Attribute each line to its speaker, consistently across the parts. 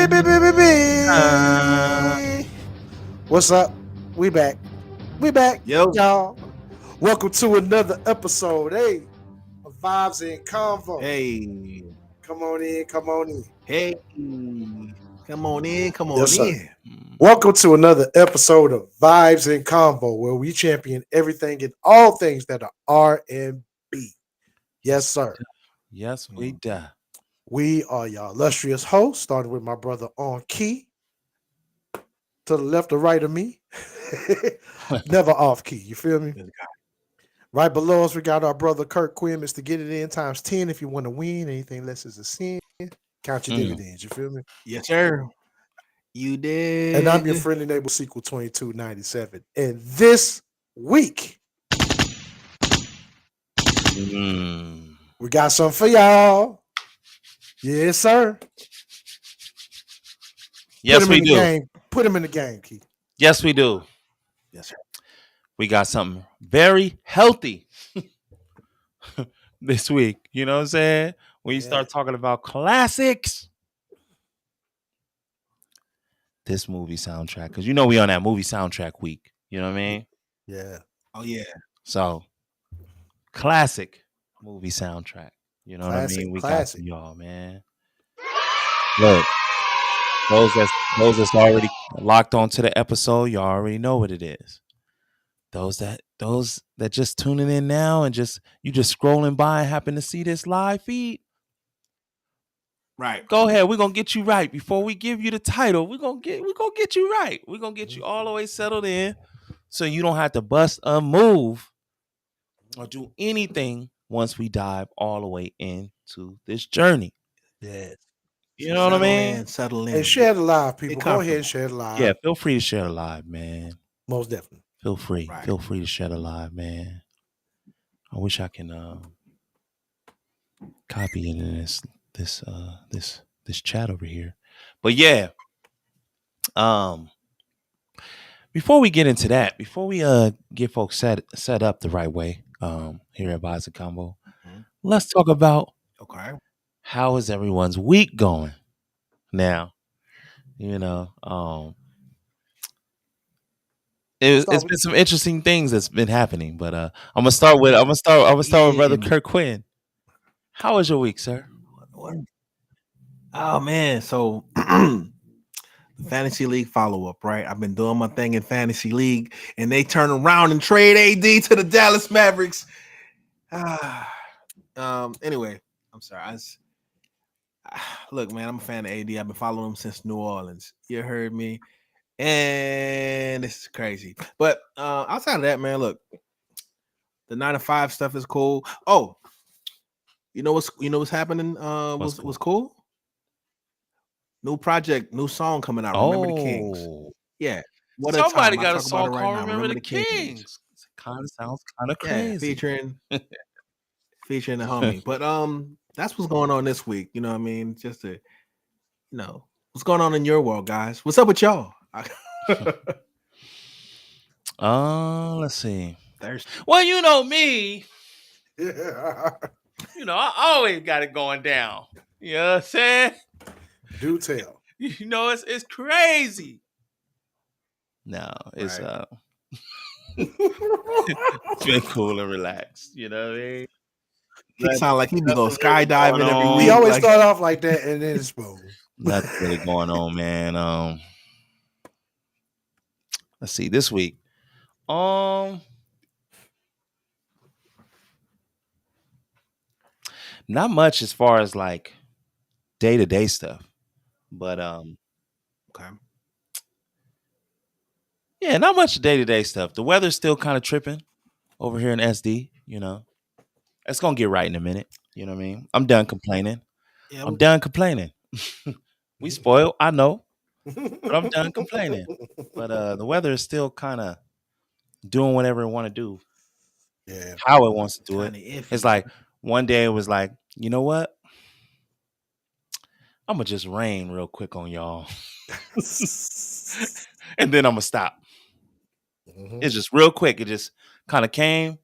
Speaker 1: Uh,
Speaker 2: What's up? We back. We back,
Speaker 1: Yo.
Speaker 2: y'all. Welcome to another episode, of Vibes and Convo.
Speaker 1: Hey.
Speaker 2: Come on in, come on in.
Speaker 1: Hey. Come on in. Come on
Speaker 2: Yes, sir.
Speaker 1: in.
Speaker 2: Welcome to another episode of Vibes and Convo, where we champion everything and all things that are R&B. Yes, sir.
Speaker 3: Yes, we do.
Speaker 2: We are your illustrious hosts, starting with my brother On Key. To the left or right of me. Never off key. You feel me? Right below us, we got our brother Kirk Quinn, Mr. Get It In times 10. If you want to win, anything less is a sin. Count your dividends. You feel me?
Speaker 1: Yes, sir. You did.
Speaker 2: And I'm your friendly neighbor, Sequel 2297. And this week, we got something for y'all. Yes, sir.
Speaker 3: Yes, we do.
Speaker 2: Game. Put him in the game, Keith.
Speaker 3: Yes, we do.
Speaker 1: Yes, sir.
Speaker 3: We got something very healthy this week. You know what I'm saying? When you start talking about classics, this movie soundtrack, because you know we on that movie soundtrack week. You know what I mean?
Speaker 2: Yeah.
Speaker 1: Oh, yeah.
Speaker 3: So, classic movie soundtrack. You know what I mean? We got some y'all, man. Look, those that's already locked onto the episode, you already know what it is. Those that just tuning in now and you just scrolling by and happen to see this live feed.
Speaker 1: Right.
Speaker 3: Go ahead. We're gonna get you right before we give you the title. We're gonna get you right. We're gonna get you all the way settled in so you don't have to bust a move or do anything once we dive all the way into this journey.
Speaker 1: Yes.
Speaker 3: You know what I mean?
Speaker 1: Settle in.
Speaker 2: And share the live, people. Go ahead and share the live.
Speaker 3: Yeah, feel free to share the live, man.
Speaker 2: Most definitely.
Speaker 3: Feel free. Right. Feel free to share the live, man. I wish I can copy it in this chat over here. But yeah. Before we get into that, before we get folks set up the right way, here at Vibes and Convo, let's talk about how is everyone's week going now. You know, it's been some interesting things that's been happening, but I'm gonna start with Brother Kirk Quinn. How was your week, sir?
Speaker 1: Oh man, so the Fantasy League follow-up, right? I've been doing my thing in Fantasy League, and they turn around and trade AD to the Dallas Mavericks. Anyway, I'm sorry. Look, man, I'm a fan of AD. I've been following him since New Orleans. You heard me? And this is crazy. But outside of that, man, look, the 9 to 5 stuff is cool. Oh, you know what's happening? Was cool. New project, new song coming out. Remember the Kings. Yeah.
Speaker 3: Somebody got a song called Remember the Kings. Kind of sounds kind of crazy.
Speaker 1: Featuring the homie. But that's what's going on this week. You know what I mean? Just to, what's going on in your world, guys? What's up with y'all?
Speaker 3: Let's see. Thursday. Well, you know me.
Speaker 2: Yeah.
Speaker 3: I always got it going down. You know what I'm saying?
Speaker 2: Do tell.
Speaker 3: It's crazy. No, it's it's been cool and relaxed. You know what I mean?
Speaker 1: He sound like he be going skydiving every week.
Speaker 2: We always start off like that and then it's boom.
Speaker 3: Nothing really going on, man. Let's see this week. Not much as far as like day-to-day stuff. But
Speaker 1: okay.
Speaker 3: Yeah, not much day-to-day stuff. The weather's still kind of tripping over here in SD, It's gonna get right in a minute. You know what I mean? I'm done complaining. Yeah, I'm done complaining. We spoiled, I know. But I'm done complaining. But the weather is still kind of doing whatever it want to do.
Speaker 2: Yeah.
Speaker 3: How it wants to do it. It's like one day it was like, you know what? I'm gonna just rain real quick on y'all. And then I'm gonna stop. Mm-hmm. It's just real quick. It just kind of came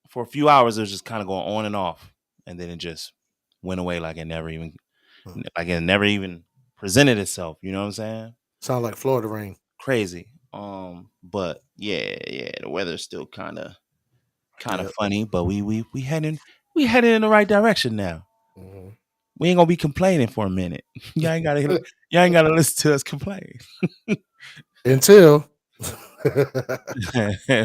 Speaker 3: for a few hours. It was just kind of going on and off, and then it just went away like it never even presented itself. You know what I'm saying?
Speaker 2: Sound like Florida rain.
Speaker 3: Crazy. But yeah, the weather's still kind of funny, but we heading in the right direction now.
Speaker 2: Mm-hmm.
Speaker 3: We ain't gonna be complaining for a minute. Y'all ain't gotta listen to us complain
Speaker 2: until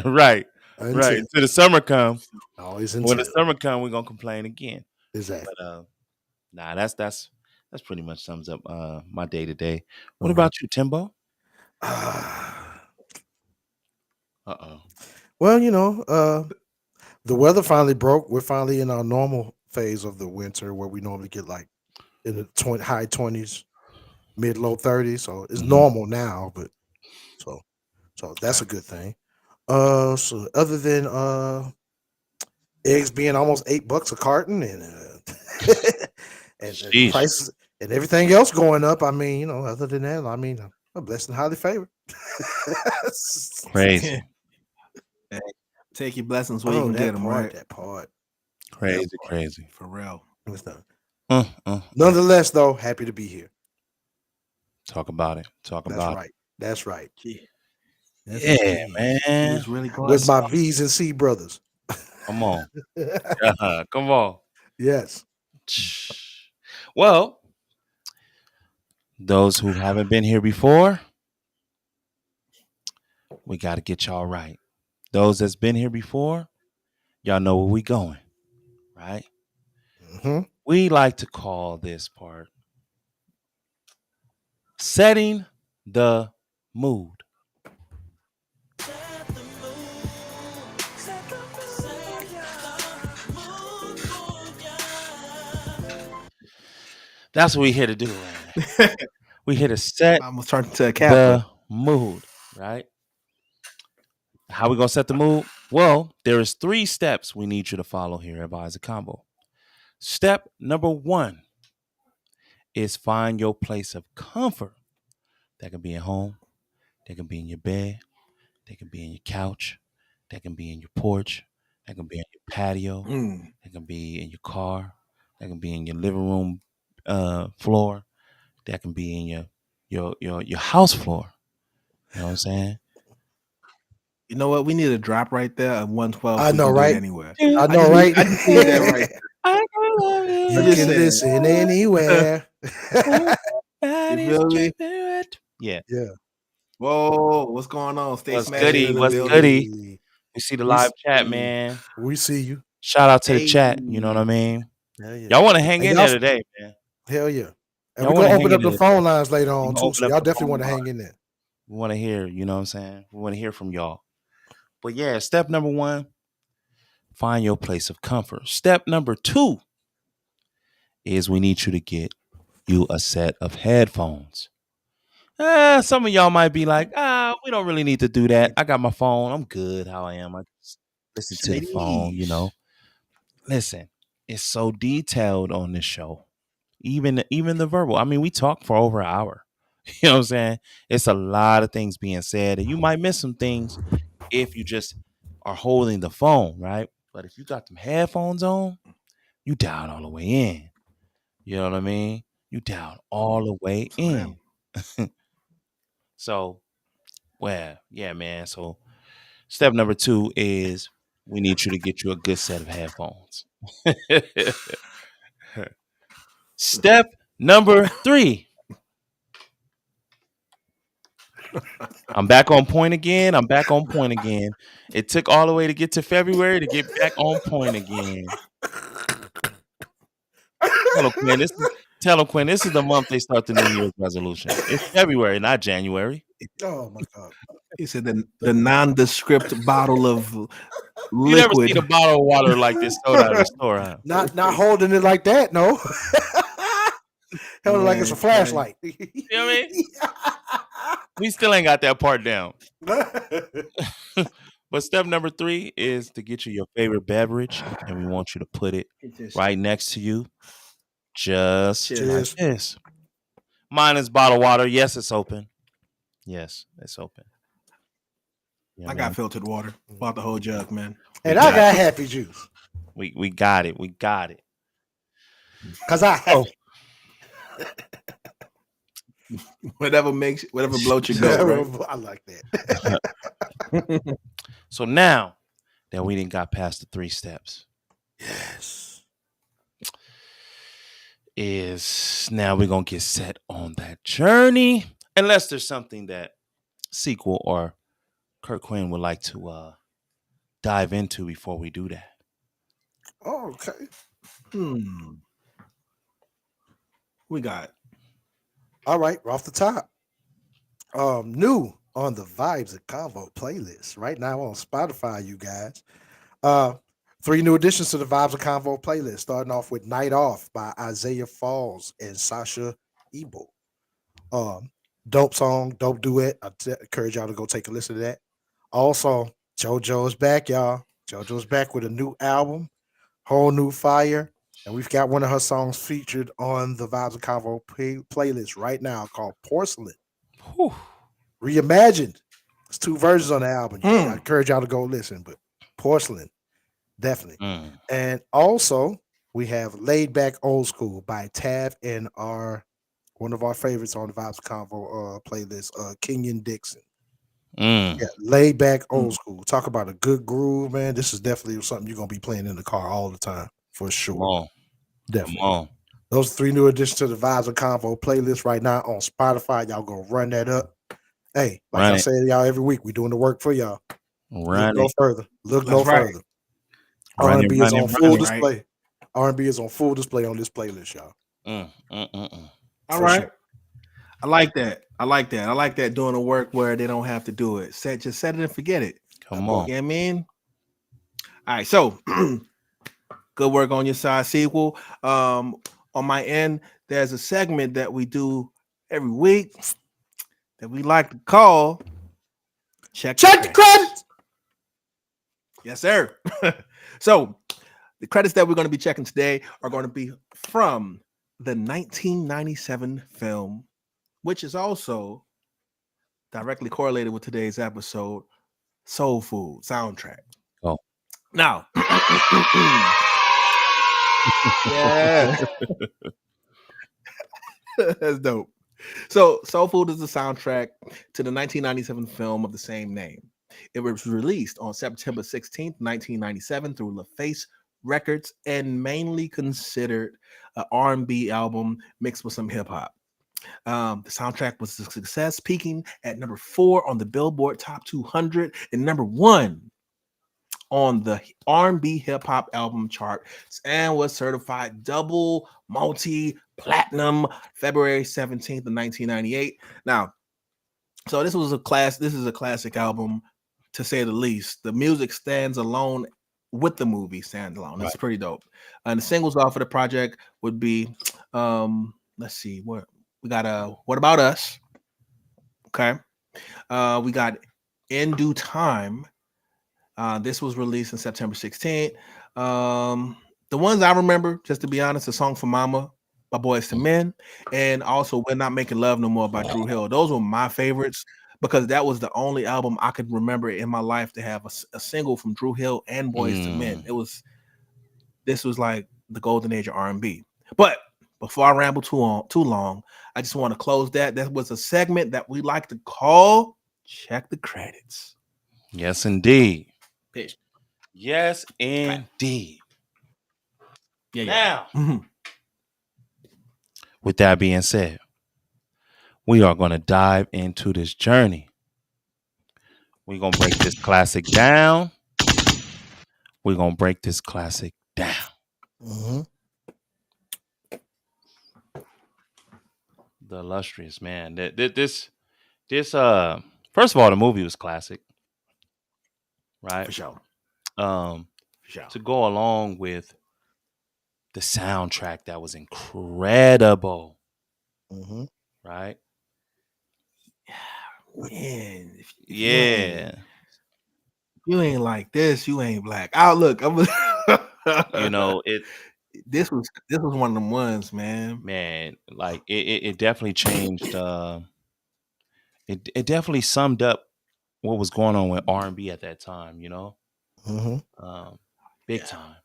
Speaker 3: right. Until the summer come.
Speaker 2: Always
Speaker 3: until. When the summer come, we're gonna complain again.
Speaker 2: Exactly.
Speaker 3: But nah, that's pretty much sums up my day to day. What about you, Timbo?
Speaker 2: Well, the weather finally broke. We're finally in our normal phase of the winter where we normally get like in the high 20s, mid-low 30s. So it's normal now, but so that's a good thing. So other than eggs being almost $8 a carton and and prices and everything else going up, I mean, other than that, I mean, I'm blessed and highly favored.
Speaker 3: Crazy.
Speaker 1: Hey, take your blessings where you can get them, right?
Speaker 2: That part.
Speaker 3: Crazy.
Speaker 1: For real.
Speaker 2: Nonetheless, though, happy to be here.
Speaker 3: Talk about it.
Speaker 2: That's right.
Speaker 3: Yeah, man.
Speaker 1: Really
Speaker 2: with my V's and C brothers.
Speaker 3: Come on. Come on.
Speaker 2: Yes.
Speaker 3: Well, those who haven't been here before, we got to get y'all right. Those that's been here before, y'all know where we going, right?
Speaker 2: Mm-hmm.
Speaker 3: We like to call this part setting the mood. That's what we're here to do, man. We're here to set the mood, right? How we gonna set the mood? Well, there is 3 steps we need you to follow here at Vibes of Combo. Step number 1 is find your place of comfort. That can be at home, that can be in your bed, that can be in your couch, that can be in your porch, that can be in your patio, that can be in your car, that can be in your living room floor, that can be in your house floor. You know what I'm saying?
Speaker 1: You know what? We need a drop right there of 112.
Speaker 2: I know, right?
Speaker 1: Anywhere.
Speaker 2: I know, right?
Speaker 1: I just need that right there.
Speaker 3: I love you.
Speaker 2: You can listen anywhere.
Speaker 1: You feel me?
Speaker 3: Yeah.
Speaker 1: Whoa, what's going on?
Speaker 3: What's goody? We see the live chat, man.
Speaker 2: We see you.
Speaker 3: Shout out to the chat. You know what I mean?
Speaker 2: Yeah.
Speaker 3: Y'all want to hang in there today, man?
Speaker 2: Hell yeah. And we're going to open up the phone lines later on, too. So y'all definitely want to hang in there.
Speaker 3: We want to hear, you know what I'm saying? We want to hear from y'all. But yeah, step number 1, find your place of comfort. Step number 2 is we need you to get you a set of headphones. Some of y'all might be like, we don't really need to do that. I got my phone. I'm good how I am. I just listen to the phone, Listen, it's so detailed on this show. Even the verbal. I mean, we talk for over an hour. You know what I'm saying? It's a lot of things being said, and you might miss some things if you just are holding the phone, right? But if you got them headphones on, you down all the way in. You know what I mean? You down all the way in. So, well, yeah, man. So step number 2 is we need you to get you a good set of headphones. Step number 3. I'm back on point again. It took all the way to get to February to get back on point again. Tell them, Quinn, this is the month they start the New Year's resolution. It's February, not January.
Speaker 2: Oh, my God.
Speaker 1: He said the nondescript bottle of liquid.
Speaker 3: You never seen a bottle of water like this sold out of the store, huh?
Speaker 2: Not holding it like that, no. Held it like it's a flashlight.
Speaker 3: You know what I mean? We still ain't got that part down. But step number 3 is to get you your favorite beverage, and we want you to put it right next to you. Just like this. Mine is bottled water. Yes, it's open. Yes, it's open.
Speaker 1: Yeah, I got filtered water. Bought the whole jug, man.
Speaker 2: And I got happy juice.
Speaker 3: We got it. We got it.
Speaker 2: Because I have it.
Speaker 1: Whatever bloats your goat, right?
Speaker 2: I like that.
Speaker 3: So now that we didn't got past the 3 steps,
Speaker 2: Yes.
Speaker 3: is now we're gonna get set on that journey. Unless there's something that sequel or Kurt Quinn would like to dive into before we do that.
Speaker 2: Oh, okay.
Speaker 1: We got.
Speaker 2: All right, off the top. New on the Vibes and Convo playlist right now on Spotify, you guys. 3 new additions to the Vibes and Convo playlist, starting off with Night Off by Isaiah Falls and Sasha Ebo. Dope song, dope duet. Encourage y'all to go take a listen to that. Also, JoJo's back, y'all. JoJo's back with a new album, whole new fire. And we've got one of her songs featured on the Vibes and Convo playlist right now called Porcelain.
Speaker 3: Whew.
Speaker 2: Reimagined. There's 2 versions on the album. I encourage y'all to go listen, but Porcelain, definitely. And also, we have Laid Back Old School by Tav and one of our favorites on the Vibes Convo playlist, Kenyon Dixon. Yeah, Laid Back Old School. Talk about a good groove, man. This is definitely something you're gonna be playing in the car all the time, for sure.
Speaker 3: Come on.
Speaker 2: Definitely.
Speaker 3: Come on.
Speaker 2: Those 3 new additions to the Vibes and Convo playlist right now on Spotify. Y'all gonna run that up. Hey, like I say to y'all every week, we doing the work for y'all. Look no further. Look no further. R&B is on full display. R&B is on full display on this playlist, y'all.
Speaker 1: All right. I like that. I like that doing the work where they don't have to do it. Just set it and forget it.
Speaker 3: Come on.
Speaker 1: You know what I mean? All right. So good work on your side, sequel. On my end, there's a segment that we do every week that we like to call Check the Credits. Yes, sir. So the credits that we're going to be checking today are going to be from the 1997 film, which is also directly correlated with today's episode, Soul Food soundtrack.
Speaker 3: Oh.
Speaker 1: Now, yeah. That's dope. So Soul Food is the soundtrack to the 1997 film of the same name. It was released on September 16th, 1997 through LaFace Records and mainly considered an R&B album mixed with some hip hop. The soundtrack was a success, peaking at number 4 on the Billboard Top 200 and number 1 on the R&B hip hop album chart and was certified double multi-platinum February 17th of 1998. Now, so this is a classic album, to say the least. The music stands alone with the movie stands alone. That's pretty dope. And the singles off of the project would be let's see, what we got. What About Us? Okay. We got In Due Time. This was released on September 16th. The ones I remember, just to be honest, A Song for Mama by Boyz II Men, and also We're Not Making Love No More by Dru Hill. Those were my favorites because that was the only album I could remember in my life to have a single from Dru Hill and Boyz II Men. This was like the golden age of R&B. But before I ramble too long, I just want to close that. That was a segment that we like to call Check the Credits.
Speaker 3: Yes, indeed.
Speaker 1: Pitch.
Speaker 3: Yes, indeed.
Speaker 1: Yeah.
Speaker 3: Now, with that being said, we are going to dive into this journey. We're going to break this classic down. We're going to break this classic down. The illustrious man. This first of all, the movie was classic. Right?
Speaker 1: For sure.
Speaker 3: To go along with the soundtrack that was incredible. Right?
Speaker 1: Man,
Speaker 3: if
Speaker 1: you ain't like this, you ain't black. Look,
Speaker 3: it.
Speaker 1: This was one of them ones, man.
Speaker 3: Man, like it definitely changed. It definitely summed up what was going on with R&B at that time. Big time.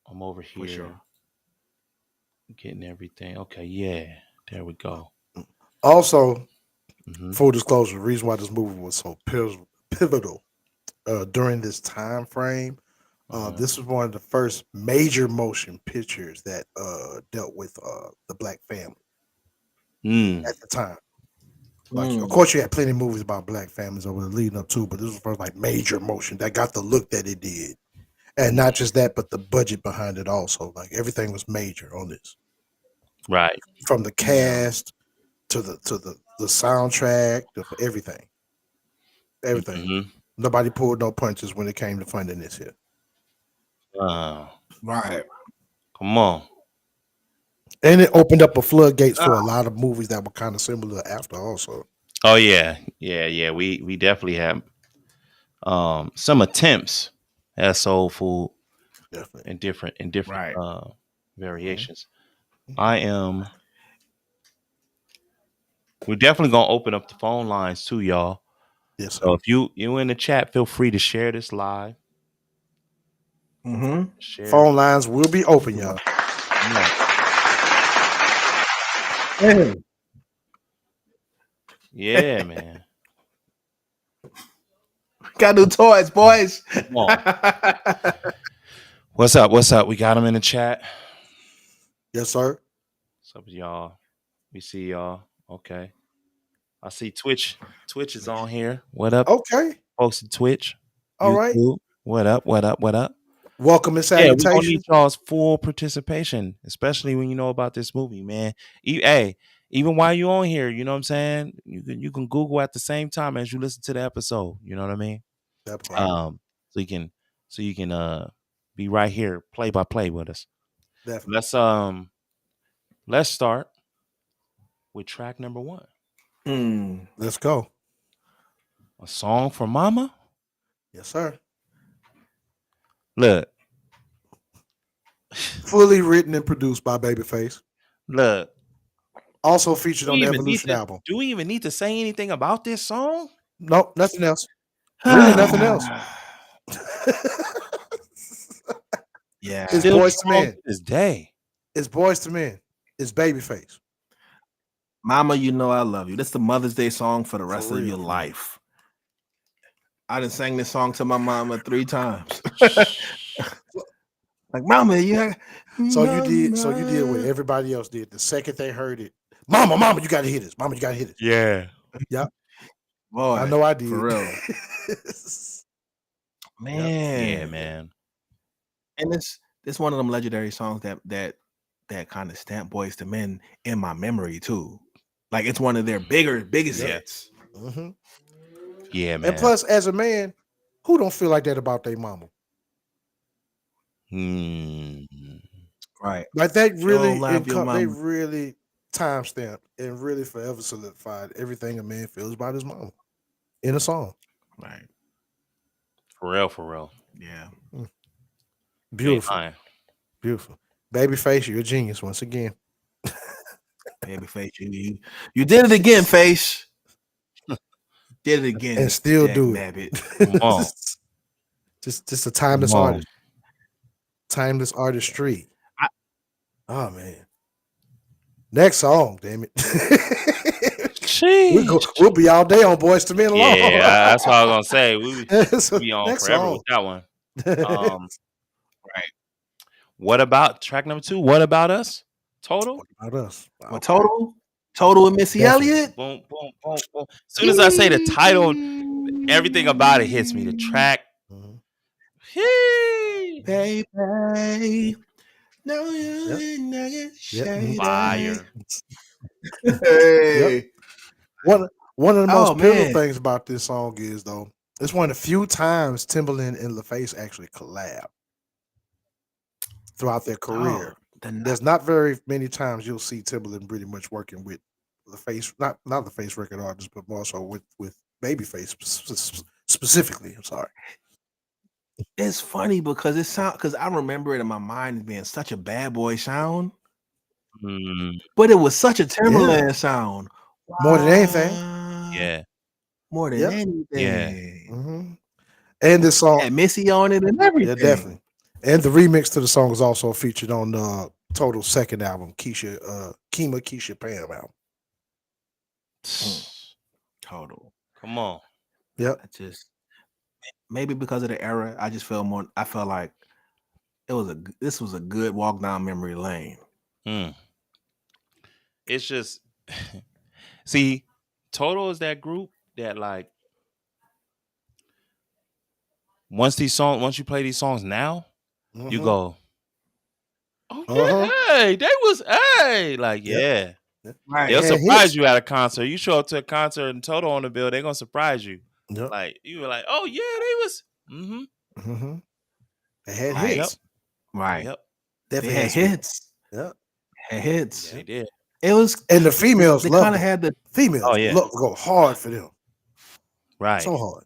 Speaker 3: I'm over here,
Speaker 1: for sure,
Speaker 3: getting everything. Okay, yeah, there we go.
Speaker 2: Also, full disclosure, the reason why this movie was so pivotal during this time frame, this was one of the first major motion pictures that dealt with the black family at the time. Like, of course, you had plenty of movies about black families over the leading up to, but this was the first like major motion that got the look that it did, and not just that, but the budget behind it also. Like everything was major on this,
Speaker 3: right?
Speaker 2: From the cast to the soundtrack to everything. Nobody pulled no punches when it came to funding this here.
Speaker 1: Right.
Speaker 3: Come on.
Speaker 2: And it opened up a floodgates for a lot of movies that were kind of similar after also.
Speaker 3: Oh yeah. We definitely have some attempts at soul food in different variations. We're definitely gonna open up the phone lines too, y'all.
Speaker 2: Yes.
Speaker 3: So if you in the chat, feel free to share this live.
Speaker 2: Phone lines will be open, y'all.
Speaker 3: Yeah, man.
Speaker 1: Got new toys, boys.
Speaker 3: What's up? We got them in the chat.
Speaker 2: Yes, sir.
Speaker 3: What's up, y'all? We see y'all. Okay. I see Twitch. Twitch is on here. What up?
Speaker 2: Okay.
Speaker 3: Folks at Twitch.
Speaker 2: All right.
Speaker 3: What up?
Speaker 2: Welcome and salutation.
Speaker 3: Yeah, we need y'all's full participation, especially when you know about this movie, man. Even while you're on here, you know what I'm saying? You can Google at the same time as you listen to the episode. You know what I mean? So you can be right here, play by play with us.
Speaker 2: Definitely.
Speaker 3: Let's start with track number 1.
Speaker 2: Let's go.
Speaker 3: A song for Mama?
Speaker 2: Yes, sir.
Speaker 3: Look.
Speaker 2: Fully written and produced by Babyface.
Speaker 3: Look.
Speaker 2: Also featured on the Evolution album.
Speaker 3: Do we even need to say anything about this song?
Speaker 2: Nope, nothing else. Really nothing else.
Speaker 1: Yeah.
Speaker 2: It's Boyz II Men.
Speaker 3: It's day.
Speaker 2: It's Boyz II Men. It's Babyface.
Speaker 1: Mama, you know I love you. That's the Mother's Day song for the rest of your life. I done sang this song to my mama 3 times. Like, Mama, you
Speaker 2: did what everybody else did. The second they heard it, Mama, you gotta hear this. Mama, you gotta hear this.
Speaker 3: Yeah.
Speaker 2: Yep.
Speaker 1: Boy,
Speaker 2: I know I did.
Speaker 1: For real. Man.
Speaker 3: Yeah, man.
Speaker 1: And it's one of them legendary songs that kind of stamped Boyz II Men in my memory too. Like it's one of their biggest hits.
Speaker 2: Mm-hmm.
Speaker 3: Yeah, man.
Speaker 2: And plus, as a man, who don't feel like that about their mama?
Speaker 1: Right.
Speaker 2: Like they really timestamped and really forever solidified everything a man feels about his mama in a song.
Speaker 1: Right.
Speaker 3: For real.
Speaker 1: Yeah.
Speaker 2: Beautiful. Beautiful. Babyface, you're a genius once again.
Speaker 1: Babyface, you did it again, Face. Did it again.
Speaker 2: And still
Speaker 1: Jack
Speaker 2: do
Speaker 1: Babbitt.
Speaker 2: it. Come on. just a timeless artist. Timeless artistry. Oh man. Next song, damn it. We'll be all day on Boyz II Men alone.
Speaker 3: Yeah, that's what I was gonna say. We'll be on forever with that one. Right. What about track number 2? What About Us? Total?
Speaker 2: What About Us? Wow.
Speaker 1: Well, Total and Missy Elliott.
Speaker 3: Boom, boom, boom, boom. As soon as I say the title, everything about it hits me. The track.
Speaker 1: Baby. No,
Speaker 3: fire.
Speaker 2: Hey. One of the most pivotal things about this song is, though, it's one of the few times Timbaland and LaFace actually collab throughout their career. There's not very many times you'll see Timbaland pretty much working with LaFace, not LaFace record artists, but more so with Babyface specifically. I'm sorry.
Speaker 1: It's funny because I remember it in my mind as being such a Bad Boy sound, but it was such a Timbaland sound.
Speaker 2: More than anything.
Speaker 3: Yeah.
Speaker 1: More than anything.
Speaker 3: Yeah.
Speaker 2: Mm-hmm. And this song
Speaker 1: had Missy on it and everything.
Speaker 2: Yeah, definitely. And the remix to the song is also featured on the Total's second album, Keisha Pam album.
Speaker 1: Total.
Speaker 3: Come on.
Speaker 2: Yep.
Speaker 1: I just maybe because of the era, I just felt more. I felt like this was a good walk down memory lane.
Speaker 3: It's just see, Total is that group that like once you play these songs now, you go, oh yeah, hey, they was like yeah.
Speaker 1: Right.
Speaker 3: They'll surprise you at a concert. You show up to a concert and Total on the bill, they're gonna surprise you.
Speaker 2: Yep.
Speaker 3: Like you were like, oh yeah, they was.
Speaker 2: They had
Speaker 1: Right.
Speaker 2: hits.
Speaker 1: Right.
Speaker 3: Yep.
Speaker 2: Definitely
Speaker 1: They had hits.
Speaker 2: Yep.
Speaker 1: Had hits.
Speaker 3: Yeah, they did.
Speaker 1: It was,
Speaker 2: and the females
Speaker 1: they
Speaker 2: loved
Speaker 1: kind of
Speaker 2: it.
Speaker 1: had the
Speaker 2: Females go hard for them.
Speaker 3: Right.
Speaker 2: So hard.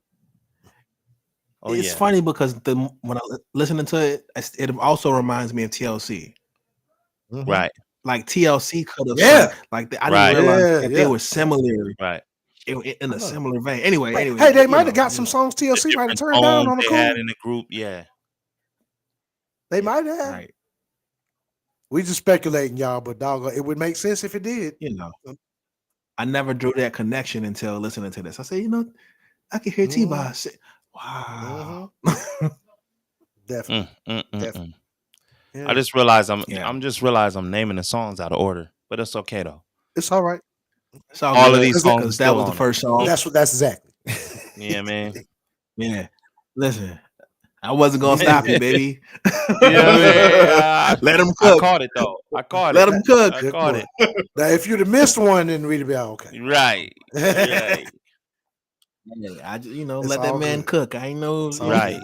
Speaker 3: Oh,
Speaker 1: it's funny because when I listening to it, it also reminds me of TLC.
Speaker 3: Right.
Speaker 1: Like TLC could have, I didn't realize that they were similar,
Speaker 3: right,
Speaker 1: in a similar vein. Anyway,
Speaker 2: hey, they might have got some songs TLC might have turned down on the
Speaker 3: they had in the group. Yeah,
Speaker 2: they might have.
Speaker 1: Right.
Speaker 2: We just speculating, y'all, but dog, it would make sense if it did.
Speaker 1: You know, I never drew that connection until listening to this. I said, I can hear T-Boz say, "Wow."
Speaker 2: Definitely.
Speaker 3: Definitely. Yeah. I just realized I'm naming the songs out of order, but it's okay though.
Speaker 2: It's all right.
Speaker 1: It's all
Speaker 3: of these songs.
Speaker 2: That
Speaker 1: was the first song.
Speaker 2: That's exactly.
Speaker 3: Yeah, man.
Speaker 1: Yeah. Listen, I wasn't gonna stop you, baby.
Speaker 3: Yeah,
Speaker 1: let them cook.
Speaker 3: I caught it though.
Speaker 1: Let them cook.
Speaker 3: I caught it.
Speaker 2: Now, if you'd have missed one, then we'd be okay.
Speaker 3: Right.
Speaker 1: Right. I just, let that man cook. I know.
Speaker 3: Right.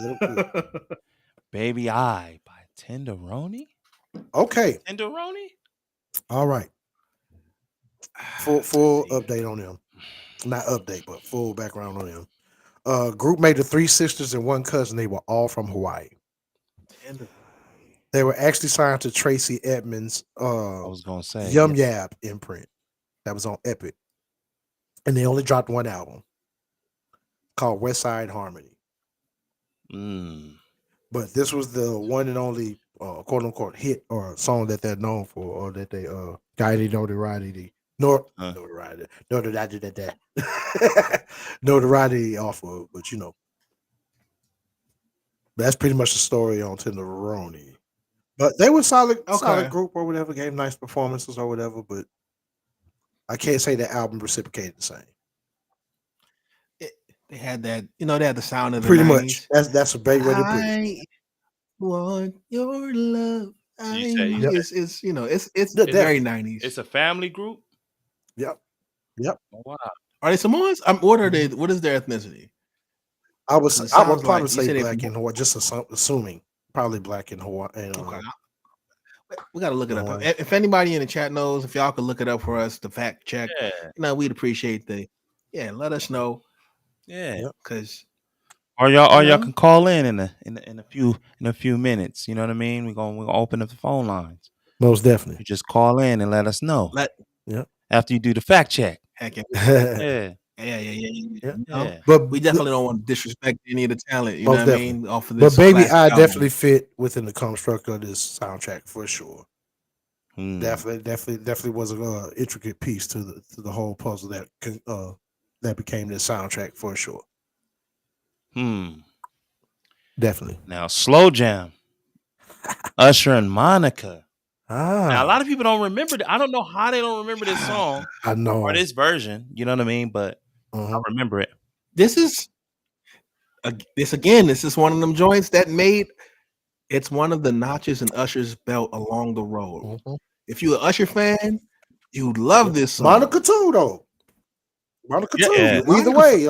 Speaker 3: Baby I by Tenderoni.
Speaker 2: Okay.
Speaker 3: Tenderoni.
Speaker 2: All right. Full update on them. Not update, but full background on them. Group made of 3 sisters and 1 cousin. They were all from Hawaii. They were actually signed to Tracy Edmonds. I
Speaker 3: was gonna say
Speaker 2: Yum Yab imprint. That was on Epic, and they only dropped 1 album called West Side Harmony. But this was the one and only quote unquote hit or song that they're known for, or that they guided notoriety. Notoriety off of, but that's pretty much the story on Tenderoni. But they were solid group or whatever, gave nice performances or whatever, but I can't say the album reciprocated the same.
Speaker 1: They had that, they had the sound of the
Speaker 2: pretty
Speaker 1: 90s.
Speaker 2: Much. That's a great way to put it.
Speaker 1: I want your love. It's very 90s.
Speaker 3: It's a family group.
Speaker 2: Yep.
Speaker 3: Oh, wow.
Speaker 1: Are they Samoans? What are they? What is their ethnicity?
Speaker 2: I would probably say black in Hawaii. Just assuming probably black in Hawaii.
Speaker 1: Okay. We got to look it up. If anybody in the chat knows, if y'all could look it up for us to fact check, we'd appreciate let us know.
Speaker 3: Yeah,
Speaker 1: because
Speaker 3: y'all can call in a few minutes. You know what I mean? We're gonna open up the phone lines.
Speaker 2: Most definitely.
Speaker 3: You just call in and let us know. After you do the fact check.
Speaker 1: Heck
Speaker 3: yeah.
Speaker 1: Yeah. But we definitely don't want to disrespect any of the talent. You know what I mean? Off of this,
Speaker 2: but Baby I definitely fit within the construct of this soundtrack for sure. Definitely was an intricate piece to the whole puzzle that became this soundtrack for sure. Definitely.
Speaker 3: Now, Slow Jam, Usher and Monica. Now, a lot of people don't remember. I don't know how they don't remember this song.
Speaker 2: I know.
Speaker 3: Or this version. You know what I mean? But I remember it.
Speaker 1: This is one of them joints that it's one of the notches in Usher's belt along the road. If you're an Usher fan, you'd love this song.
Speaker 2: Monica too, though. Monica too. Yeah. Either way,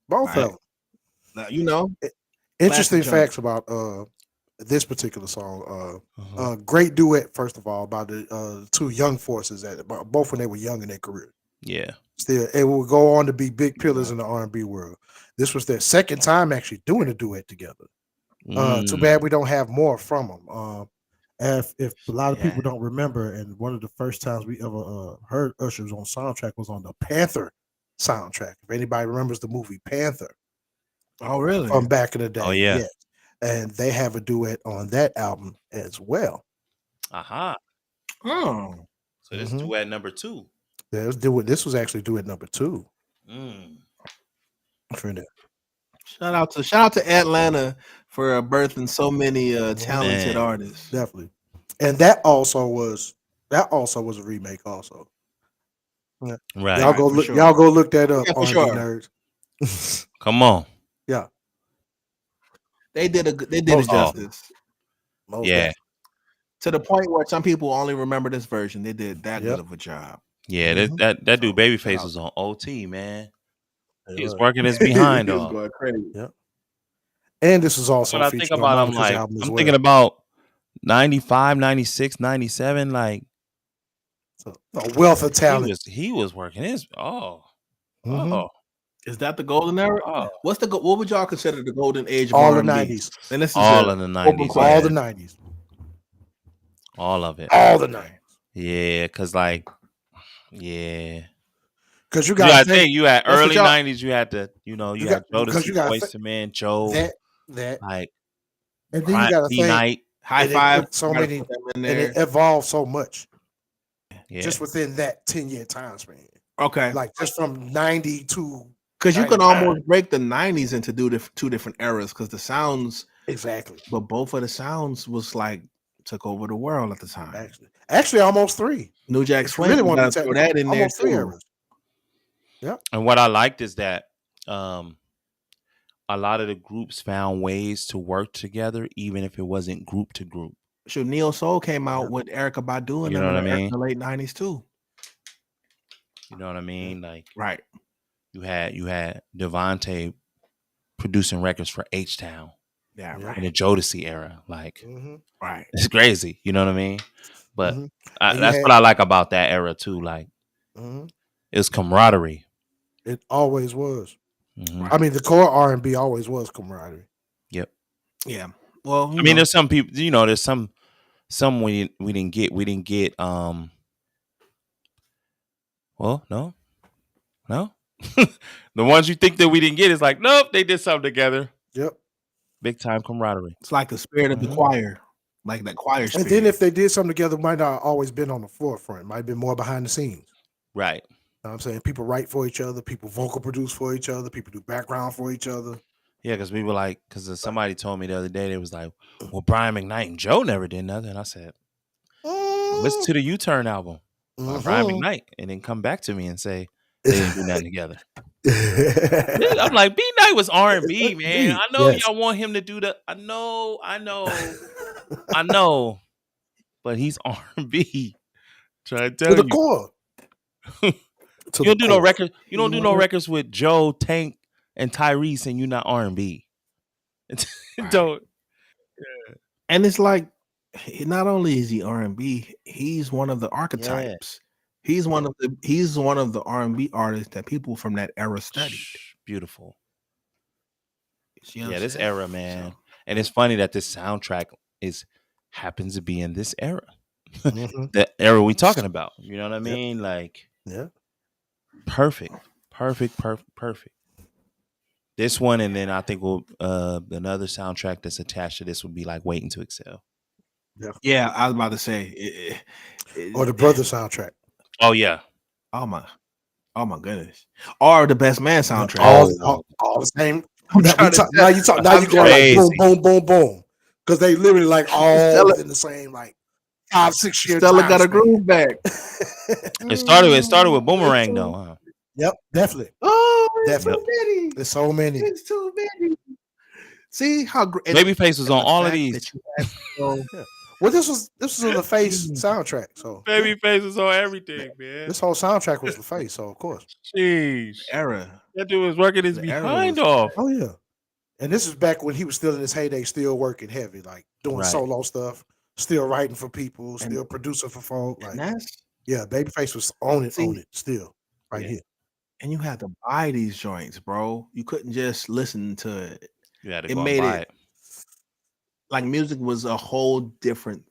Speaker 2: both of them. Interesting facts about this particular song. Great duet, first of all, about the 2 young forces both when they were young in their career.
Speaker 3: Yeah.
Speaker 2: Still, it will go on to be big pillars in the R&B world. This was their second time actually doing a duet together. Too bad we don't have more from them. If a lot of people don't remember, and one of the first times we ever heard Usher's on soundtrack was on the Panther soundtrack. If anybody remembers the movie Panther.
Speaker 1: Oh, really?
Speaker 2: From back in the day.
Speaker 3: Oh, yeah.
Speaker 2: Yes. And they have a duet on that album as well.
Speaker 3: Oh. So this is duet number 2.
Speaker 2: This was actually due at number 2. For that.
Speaker 1: Shout out to Atlanta for birthing so many talented artists.
Speaker 2: Definitely. And that also was a remake also. Yeah.
Speaker 3: Right.
Speaker 2: Y'all go look that up,
Speaker 1: Yeah, for
Speaker 2: R&B
Speaker 1: sure.
Speaker 2: nerds.
Speaker 3: Come on.
Speaker 2: Yeah.
Speaker 1: They did it justice.
Speaker 2: Most
Speaker 3: Yeah.
Speaker 2: definitely.
Speaker 1: To the point where some people only remember this version. They did that
Speaker 2: Yep.
Speaker 1: good of a job.
Speaker 3: Yeah, that dude Babyface was on OT, man. He was
Speaker 2: Yeah.
Speaker 3: working his behind
Speaker 1: He was
Speaker 3: off.
Speaker 1: going crazy.
Speaker 2: Yeah. And this is also
Speaker 3: When I think
Speaker 2: featured
Speaker 3: about
Speaker 2: on
Speaker 3: him,
Speaker 2: Monica's
Speaker 3: like,
Speaker 2: album as
Speaker 3: I'm
Speaker 2: well.
Speaker 3: thinking about 95, 96, 97, like
Speaker 2: So, a wealth of talent.
Speaker 3: he was working his
Speaker 1: Is that the golden era? What would y'all consider the golden age of
Speaker 2: all the
Speaker 1: R&B?
Speaker 2: 90s.
Speaker 1: And this is
Speaker 3: all of the 90s.
Speaker 2: All the 90s.
Speaker 3: All of it.
Speaker 2: All the 90s.
Speaker 3: Yeah, because like, yeah.
Speaker 2: Because you
Speaker 3: You gotta
Speaker 2: got
Speaker 3: think you had
Speaker 1: That's what
Speaker 3: early
Speaker 1: y'all-
Speaker 3: 90s, you had to, you had Jodeci, Boyz II Men, Joe,
Speaker 2: that,
Speaker 3: like,
Speaker 2: and then you got to think
Speaker 3: Night.
Speaker 1: High
Speaker 2: and
Speaker 1: Five.
Speaker 2: so many,
Speaker 1: put them in
Speaker 2: and
Speaker 1: there.
Speaker 2: it evolved so much
Speaker 3: Yeah.
Speaker 2: just within that 10-year time span.
Speaker 1: Okay.
Speaker 2: Like just from 90 to
Speaker 1: Because you can
Speaker 2: 99.
Speaker 1: almost break the 90s into two different eras because the sounds,
Speaker 2: Exactly.
Speaker 1: but both of the sounds was like took over the world at the time.
Speaker 2: Actually almost 3.
Speaker 1: New Jack
Speaker 2: If you
Speaker 1: Swing,
Speaker 2: really want to
Speaker 1: throw that in there
Speaker 2: almost 3
Speaker 1: too.
Speaker 2: eras. Yeah.
Speaker 3: And what I liked is that a lot of the groups found ways to work together, even if it wasn't group to group.
Speaker 1: So Neo Soul came out with Erykah Badu and
Speaker 3: You know what I
Speaker 1: in
Speaker 3: mean?
Speaker 1: the late 90s too.
Speaker 3: You know what I mean? Like,
Speaker 1: Right.
Speaker 3: you had Devontae producing records for H-Town.
Speaker 1: Yeah,
Speaker 2: Yeah.
Speaker 1: right.
Speaker 3: In the Jodeci era. Like,
Speaker 1: Right.
Speaker 3: it's crazy. You know what I mean? But
Speaker 2: And
Speaker 3: that's what I like about that era too. Like, it's camaraderie.
Speaker 2: It always was.
Speaker 3: Mhm.
Speaker 2: I mean, the core R&B always was camaraderie.
Speaker 3: Yep.
Speaker 1: Yeah. Well,
Speaker 3: I mean, there's some people, there's some we didn't get. We didn't get well, no. The ones you think that we didn't get is like, nope, they did something together.
Speaker 2: Yep.
Speaker 3: Big time camaraderie.
Speaker 1: It's like the spirit of the choir. Like that choir spirit.
Speaker 2: And then if they did something together, might not always been on the forefront. Might have been more behind the scenes.
Speaker 3: Right.
Speaker 2: You know what I'm saying? People write for each other. People vocal produce for each other. People do background for each other.
Speaker 3: Yeah, because we were like, because somebody told me the other day, they was like, well, Brian McKnight and Joe never did nothing. And I said, listen to the U-Turn album by Brian McKnight and then come back to me and say they didn't do nothing together. I'm like, B-Night was R&B, man. I know y'all want him to do the, I know, but he's R&B. Try to tell
Speaker 2: to the
Speaker 3: you.
Speaker 2: core.
Speaker 3: You don't do no records. You don't do no records with Joe, Tank, and Tyrese, and you're not R&B. Don't.
Speaker 1: Yeah. And it's like, not only is he R&B, he's one of the archetypes. Yeah. He's one of the R&B artists that people from that era studied.
Speaker 3: Beautiful.
Speaker 1: You know
Speaker 3: this era, man. So. And it's funny that this soundtrack happens to be in this era. The era we talking about. You know what I mean? Like, perfect. This one, and then I think another soundtrack that's attached to this would be like Waiting to Excel.
Speaker 1: Yeah, I was about to say,
Speaker 2: or the Brother soundtrack.
Speaker 3: Oh yeah.
Speaker 1: Oh my goodness. Or the Best Man soundtrack.
Speaker 2: All the same. Now you go like boom, boom, boom, boom, because they literally like all in the same like 5-6 years.
Speaker 1: Stella got a groove back.
Speaker 3: It started with Boomerang though. Huh?
Speaker 2: Yep, definitely.
Speaker 1: Oh,
Speaker 2: definitely.
Speaker 1: There's so many. It's too many. See how great
Speaker 3: Babyface was on all of these.
Speaker 2: Well, this was on the Face soundtrack. So
Speaker 3: Babyface was on everything, man.
Speaker 2: This whole soundtrack was the Face, so of course.
Speaker 3: Jeez.
Speaker 1: Era.
Speaker 3: That dude was working his behind off.
Speaker 2: Oh yeah. And this is back when he was still in his heyday, still working heavy, like doing solo stuff, still writing for people, still producing for folk. Like Babyface was on it still right here.
Speaker 1: And you had to buy these joints, bro. You couldn't just listen to it.
Speaker 3: You had to go buy it.
Speaker 1: Like music was a whole different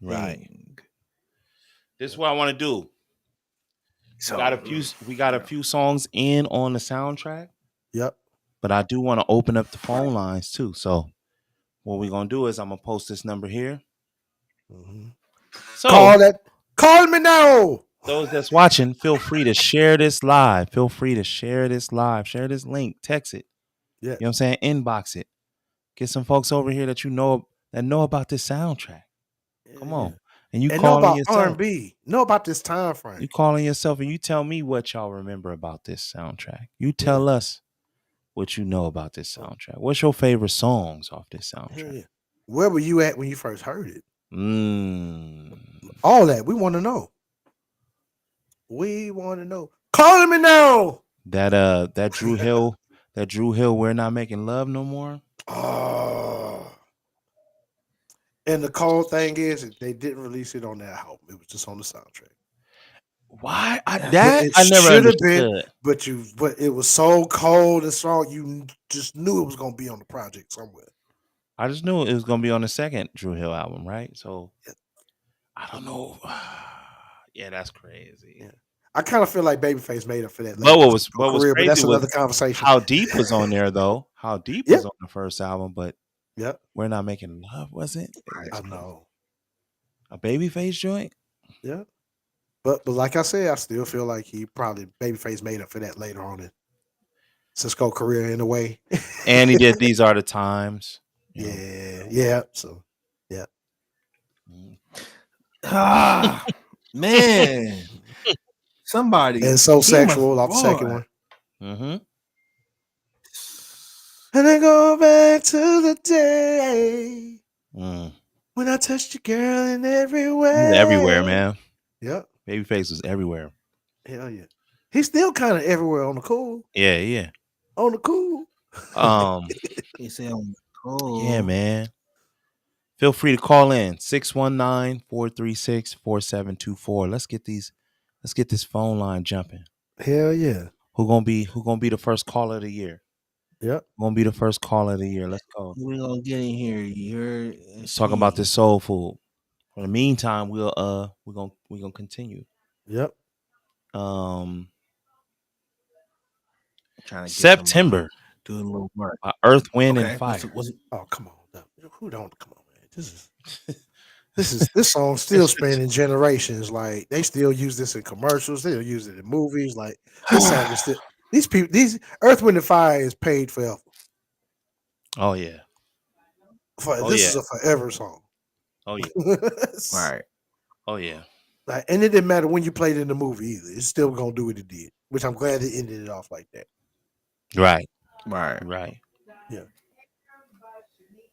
Speaker 1: thing.
Speaker 3: This is what I want to do. So we got a few songs in on the soundtrack.
Speaker 2: Yep.
Speaker 3: But I do want to open up the phone lines too. So what we're gonna do is I'm gonna post this number here.
Speaker 2: So call me now.
Speaker 3: those that's watching, feel free to share this live. Feel free to share this live. Share this link. Text it.
Speaker 2: Yeah.
Speaker 3: You know what I'm saying? Inbox it. Get some folks over here that know about this soundtrack. Come on. And you
Speaker 2: know about
Speaker 3: yourself.
Speaker 2: R&B. Know about this time frame.
Speaker 3: You calling yourself and you tell me what y'all remember about this soundtrack. You tell us what you know about this soundtrack. What's your favorite songs off this soundtrack?
Speaker 2: Yeah. Where were you at when you first heard it? All that. We want to know. We want to know. Calling me now.
Speaker 3: That Drew Hill, We're Not Making Love No More.
Speaker 2: And the cold thing is, they didn't release it on that album. It was just on the soundtrack.
Speaker 3: Why? I never understood.
Speaker 2: But it was so cold and strong, you just knew it was gonna be on the project somewhere.
Speaker 3: I just knew it was gonna be on the second Drew Hill album, right? So I don't know. Yeah, that's crazy.
Speaker 2: Yeah. I kind of feel like Babyface made up for that.
Speaker 3: But what was crazy,
Speaker 2: but that's another conversation.
Speaker 3: How Deep was on there though? How Deep was on the first album, but We're Not Making Love, was it?
Speaker 2: I know.
Speaker 3: A Babyface joint?
Speaker 2: Yeah. But like I said, I still feel like Babyface made up for that later on in Cisco career in a way.
Speaker 3: And he did These Are the Times.
Speaker 2: Yeah. So yeah.
Speaker 1: Man. Somebody.
Speaker 2: And So Sexual off the second one.
Speaker 3: Mm-hmm.
Speaker 2: And I go back to the day when I touched your girl in every way.
Speaker 3: Everywhere, man.
Speaker 2: Yep.
Speaker 3: Babyface was everywhere.
Speaker 2: Hell yeah. He's still kind of everywhere on the cool.
Speaker 3: Yeah.
Speaker 2: On the cool.
Speaker 1: He said on the cool.
Speaker 3: Yeah, man. Feel free to call in 619-436-4724. Let's get this phone line jumping.
Speaker 2: Hell yeah.
Speaker 3: Who gonna be the first caller of the year?
Speaker 2: Yep.
Speaker 3: Gonna be the first caller of the year. Let's go.
Speaker 1: We're gonna get in here.
Speaker 3: Let's talk about this soul food. In the meantime, we're gonna continue.
Speaker 2: Yep.
Speaker 3: September.
Speaker 1: Doing a little work.
Speaker 3: Earth, Wind, and Fire.
Speaker 2: Oh, come on. Who don't come on, man? This song still spanning generations. Like they still use this in commercials. They'll use it in movies. Like this song is still these Earth, Wind, and Fire is paid forever.
Speaker 3: Oh yeah.
Speaker 2: This is a forever song.
Speaker 3: Oh yeah.
Speaker 1: Right.
Speaker 3: Oh yeah.
Speaker 2: Like, and it didn't matter when you played it in the movie either. It's still gonna do what it did, which I'm glad it ended it off like that.
Speaker 3: Right.
Speaker 2: Yeah.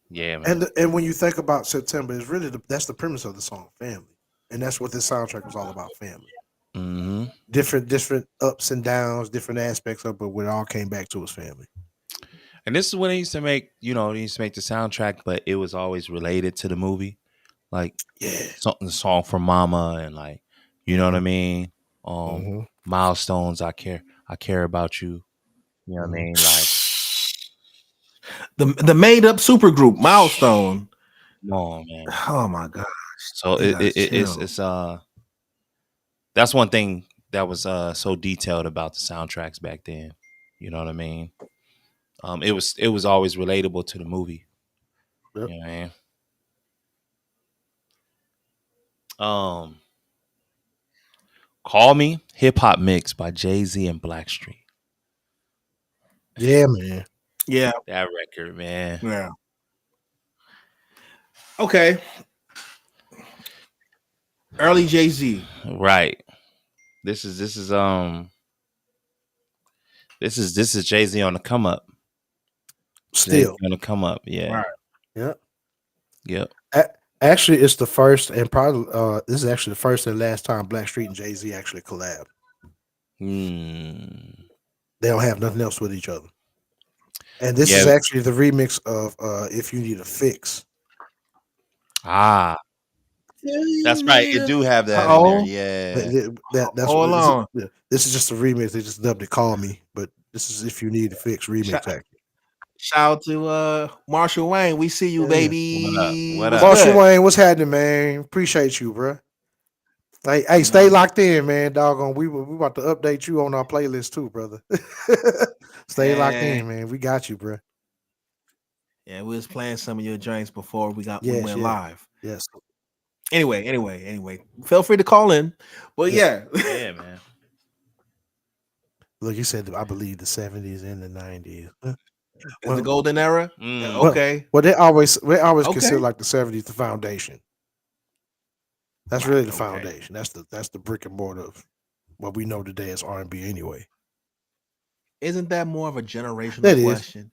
Speaker 3: Yeah, man.
Speaker 2: And when you think about September, it's really that's the premise of the song, family, and that's what this soundtrack was all about, family.
Speaker 3: Mm-hmm.
Speaker 2: Different ups and downs, different aspects of it, but what it all came back to was family.
Speaker 3: And this is what they used to make. You know, they used to make the soundtrack, but it was always related to the movie, like the song for Mama, and like, you know what I mean. Milestones. I care about you. You know what I mean, like.
Speaker 1: The made up supergroup Milestone.
Speaker 3: No, man.
Speaker 1: Oh my gosh.
Speaker 3: So it's that's one thing that was so detailed about the soundtracks back then. You know what I mean? It was always relatable to the movie.
Speaker 2: Yep.
Speaker 3: You know what I mean? Call Me Hip Hop Mix by Jay-Z and Blackstreet.
Speaker 2: Yeah, man.
Speaker 1: Yeah.
Speaker 3: That record, man.
Speaker 1: Yeah. Okay. Early Jay-Z.
Speaker 3: Right. This is Jay-Z on the come up.
Speaker 2: Still
Speaker 3: on the come up, yeah.
Speaker 1: Right.
Speaker 2: Yep. Actually, it's the first and probably this is actually the first and last time Blackstreet and Jay-Z actually collab. They don't have nothing else with each other. And this is actually the remix of If You Need a Fix.
Speaker 3: That's right. You do have that in there. Yeah.
Speaker 2: That's
Speaker 1: hold on.
Speaker 2: This is just a remix. They just dubbed it Call Me, but this is If You Need a Fix remix.
Speaker 1: Shout out to Marshall Wayne. We see you, baby.
Speaker 3: What up?
Speaker 2: Marshall Wayne, what's happening, man? Appreciate you, bro. Hey, stay locked in, man. Doggone, we about to update you on our playlist too, brother. Stay locked in, man. We got you, bro.
Speaker 1: Yeah, we was playing some of your joints before we went live.
Speaker 2: Yes.
Speaker 1: Anyway, feel free to call in. But yeah,
Speaker 3: yeah, man.
Speaker 2: Look, you said I believe the 70s and the 90s.
Speaker 1: the golden era. Okay.
Speaker 2: Well, they always
Speaker 1: Okay.
Speaker 2: consider like the 70s the foundation. That's really the foundation. That's the brick and mortar of what we know today as R&B anyway.
Speaker 1: Isn't that more of a generational question?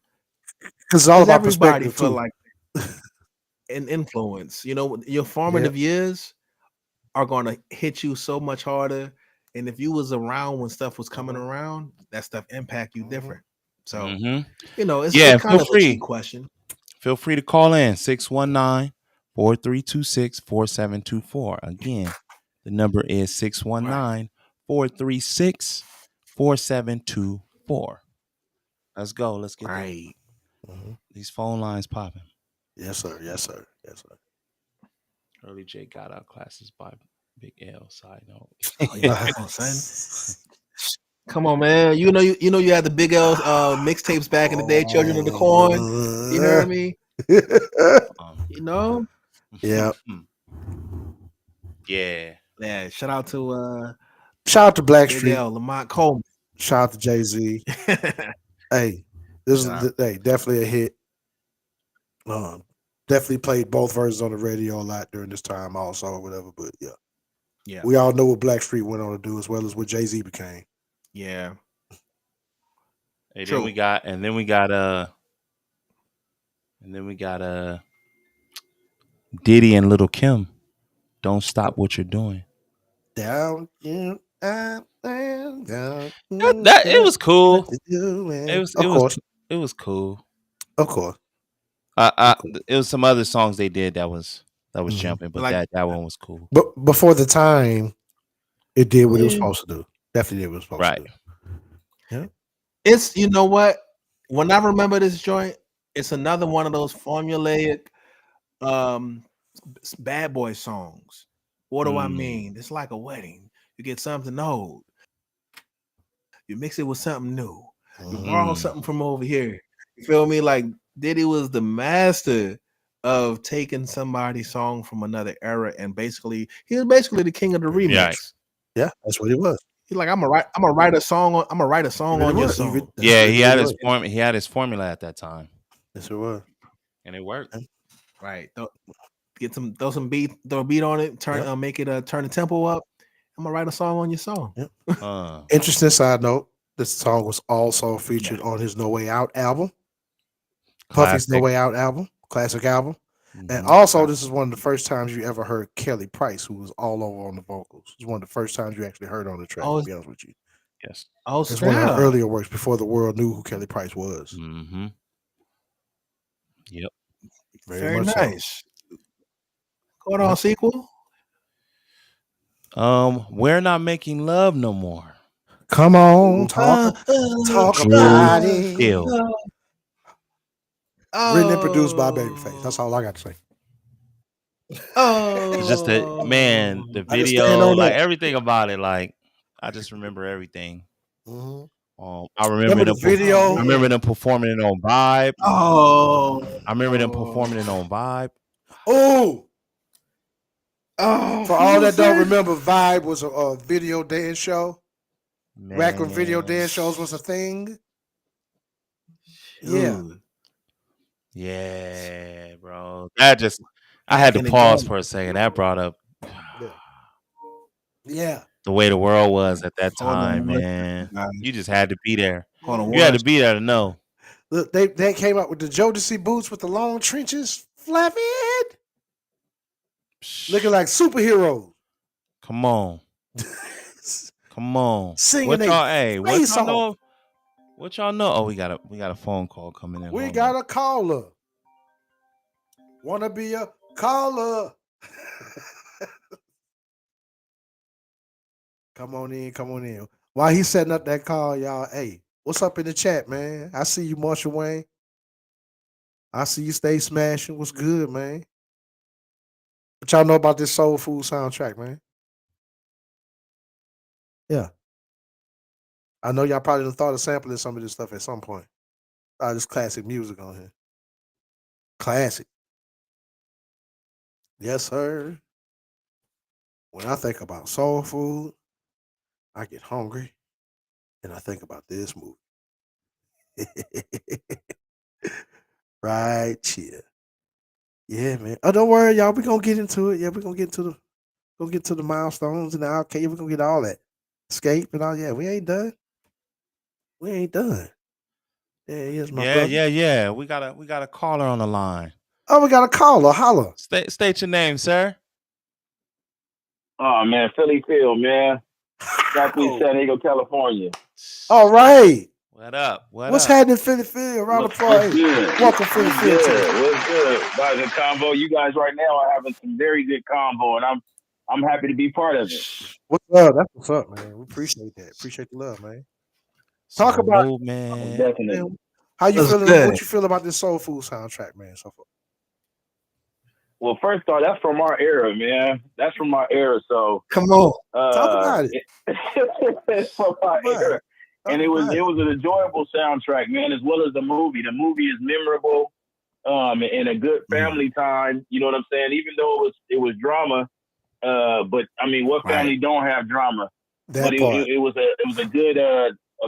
Speaker 2: Because it's all about
Speaker 1: everybody
Speaker 2: perspective
Speaker 1: feel
Speaker 2: too.
Speaker 1: like an influence. You know, your formative years are going to hit you so much harder. And if you was around when stuff was coming around, that stuff impact you different. So, you know, it's kind of a cheap question.
Speaker 3: Feel free to call in 619-4326-4724. Again, the number is 619-436-4724. Let's go. Let's get these phone lines popping.
Speaker 2: Yes, sir. Yes, sir. Yes, sir.
Speaker 3: Early J got out classes by Big L. Side note.
Speaker 1: Come on, man. You know you had the Big L mixtapes back in the day, Children of the Corn. You heard me? You know?
Speaker 2: Yeah.
Speaker 3: Yeah.
Speaker 1: Yeah. Shout out to
Speaker 2: Blackstreet.
Speaker 1: Big L, Lamont Coleman.
Speaker 2: Shout out to Jay-Z. Hey, this is definitely a hit. Definitely played both versions on the radio a lot during this time also or whatever, but yeah. We all know what Blackstreet went on to do as well as what Jay-Z became.
Speaker 1: Yeah.
Speaker 3: And then we got Diddy and Little Kim. Don't stop what you're doing.
Speaker 2: Down.
Speaker 3: It was cool. It was cool.
Speaker 2: Of course.
Speaker 3: It was some other songs they did that was jumping, but like, that one was cool.
Speaker 2: But before the time, it did what it was supposed to do. Definitely did what it was supposed to do. Yeah.
Speaker 1: It's, you know what? When I remember this joint, it's another one of those formulaic bad boy songs. What do I mean? It's like a wedding. You get something old. You mix it with something new. You borrow something from over here. You feel me? Like Diddy was the master of taking somebody's song from another era, and he was basically the king of the remix.
Speaker 2: Yeah, that's what he was.
Speaker 1: He's like, I'm gonna write a song on your song.
Speaker 3: Yeah, he had his formula at that time.
Speaker 2: Yes, it was.
Speaker 3: And it worked.
Speaker 1: Right. Throw a beat on it, make it turn the tempo up. I'm gonna write a song on your song.
Speaker 2: Yep. Interesting side note: this song was also featured on his No Way Out album, Puffy's No Way Out album, classic album. And also, this is one of the first times you ever heard Kelly Price, who was all over on the vocals. It's one of the first times you actually heard on the track, to be honest with you.
Speaker 3: Yes.
Speaker 2: It's one of her earlier works before the world knew who Kelly Price was.
Speaker 3: Mm-hmm. Yep.
Speaker 1: Very nice. So. Going on, sequel?
Speaker 3: We're Not Making Love No More.
Speaker 2: Come on, talk about it. Written and produced by Babyface. That's all I got to say.
Speaker 1: Oh,
Speaker 3: it's just the video, like everything about it. Like I just remember everything. I remember the video. I remember them performing it on Vibe. I remember them performing it on Vibe.
Speaker 2: For all that don't remember, Vibe was a video dance show. Back when video dance shows was a thing.
Speaker 3: Yeah, bro. I had to pause for a second. That brought up the way the world was at that time, man. You just had to be there. You had to be there to know.
Speaker 2: Look, they came out with the Jodeci boots with the long trenches, flapping, looking like superheroes.
Speaker 3: Come on. Come on.
Speaker 2: Singing
Speaker 3: what y'all know? What y'all know? Oh, we got a phone call coming in.
Speaker 2: We got a caller. Wanna be a caller? Come on in. While he's setting up that call, y'all, hey, what's up in the chat, man? I see you, Marshall Wayne. I see you stay smashing. What's good, man? What y'all know about this Soul Food soundtrack, man? Yeah. I know y'all probably thought of sampling some of this stuff at some point. This classic music on here. Classic. Yes, sir. When I think about soul food, I get hungry, and I think about this movie. Right here. Yeah, man. Oh, don't worry, y'all. We're gonna get into it. Yeah, we're gonna get to the milestones and the arcade. We're gonna get all that. Escape and all. Yeah, we ain't done. We ain't done. Yeah, here's my brother.
Speaker 3: Yeah. We got a caller on the line.
Speaker 2: Oh, we got a caller. Holla.
Speaker 3: State your name, sir.
Speaker 4: Oh man, Philly Phil, man. Southeast San Diego, California.
Speaker 2: All right.
Speaker 3: What up?
Speaker 2: What's happening, Philly Phil? Round of applause. Welcome, Philly Phil.
Speaker 4: What's good? About the combo. You guys right now are having some very good combo, and I'm happy to be part of it.
Speaker 2: What's up? That's what's up, man. We appreciate that. Appreciate the love, man. Talk about
Speaker 3: man.
Speaker 4: Definitely.
Speaker 2: How you feeling? Good. What you feel about this soul food soundtrack, man? So far.
Speaker 4: Well, first off, that's from our era, man. That's from our era. So
Speaker 1: come on,
Speaker 2: talk about it.
Speaker 4: It's from our era. And it was an enjoyable soundtrack, man, as well as the movie. The movie is memorable, and a good family time. You know what I'm saying? Even though it was drama, but I mean, what family don't have drama? But it was a good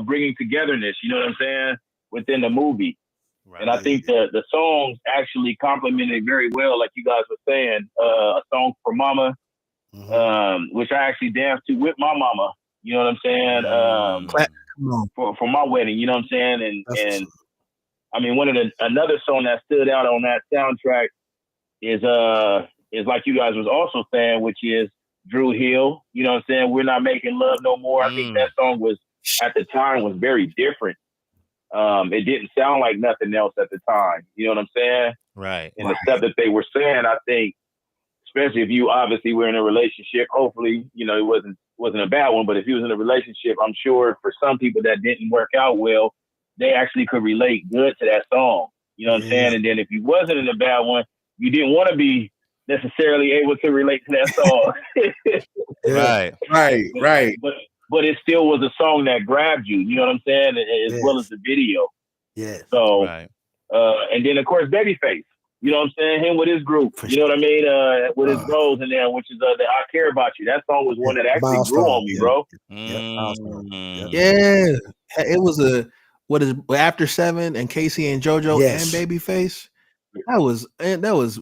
Speaker 4: bringing togetherness. You know what I'm saying? Within the movie, and I think the songs actually complemented very well, like you guys were saying. A song for Mama, which I actually danced to with my mama. You know what I'm saying? For my wedding, you know what I'm saying? And I mean, another song that stood out on that soundtrack is like you guys was also saying, which is Dru Hill. You know what I'm saying? We're Not Making Love No More. I think that song was at the time was very different. It didn't sound like nothing else at the time. You know what I'm saying?
Speaker 3: Right.
Speaker 4: And the stuff that they were saying, I think, especially if you obviously were in a relationship, hopefully, you know, it wasn't a bad one, but if you was in a relationship, I'm sure for some people that didn't work out well, they actually could relate good to that song. You know what I'm saying? And then if you wasn't in a bad one, you didn't want to be necessarily able to relate to that song.
Speaker 3: Right.
Speaker 4: But it still was a song that grabbed you, you know what I'm saying? As well as the video.
Speaker 2: Yeah.
Speaker 4: So, and then of course, Babyface. You know what I'm saying? Him with his group. You know what I mean? With his bros in there, which is the I Care About You. That song was one that actually grew on me, bro.
Speaker 1: Yeah. It was After 7 and Casey and JoJo and Babyface. That was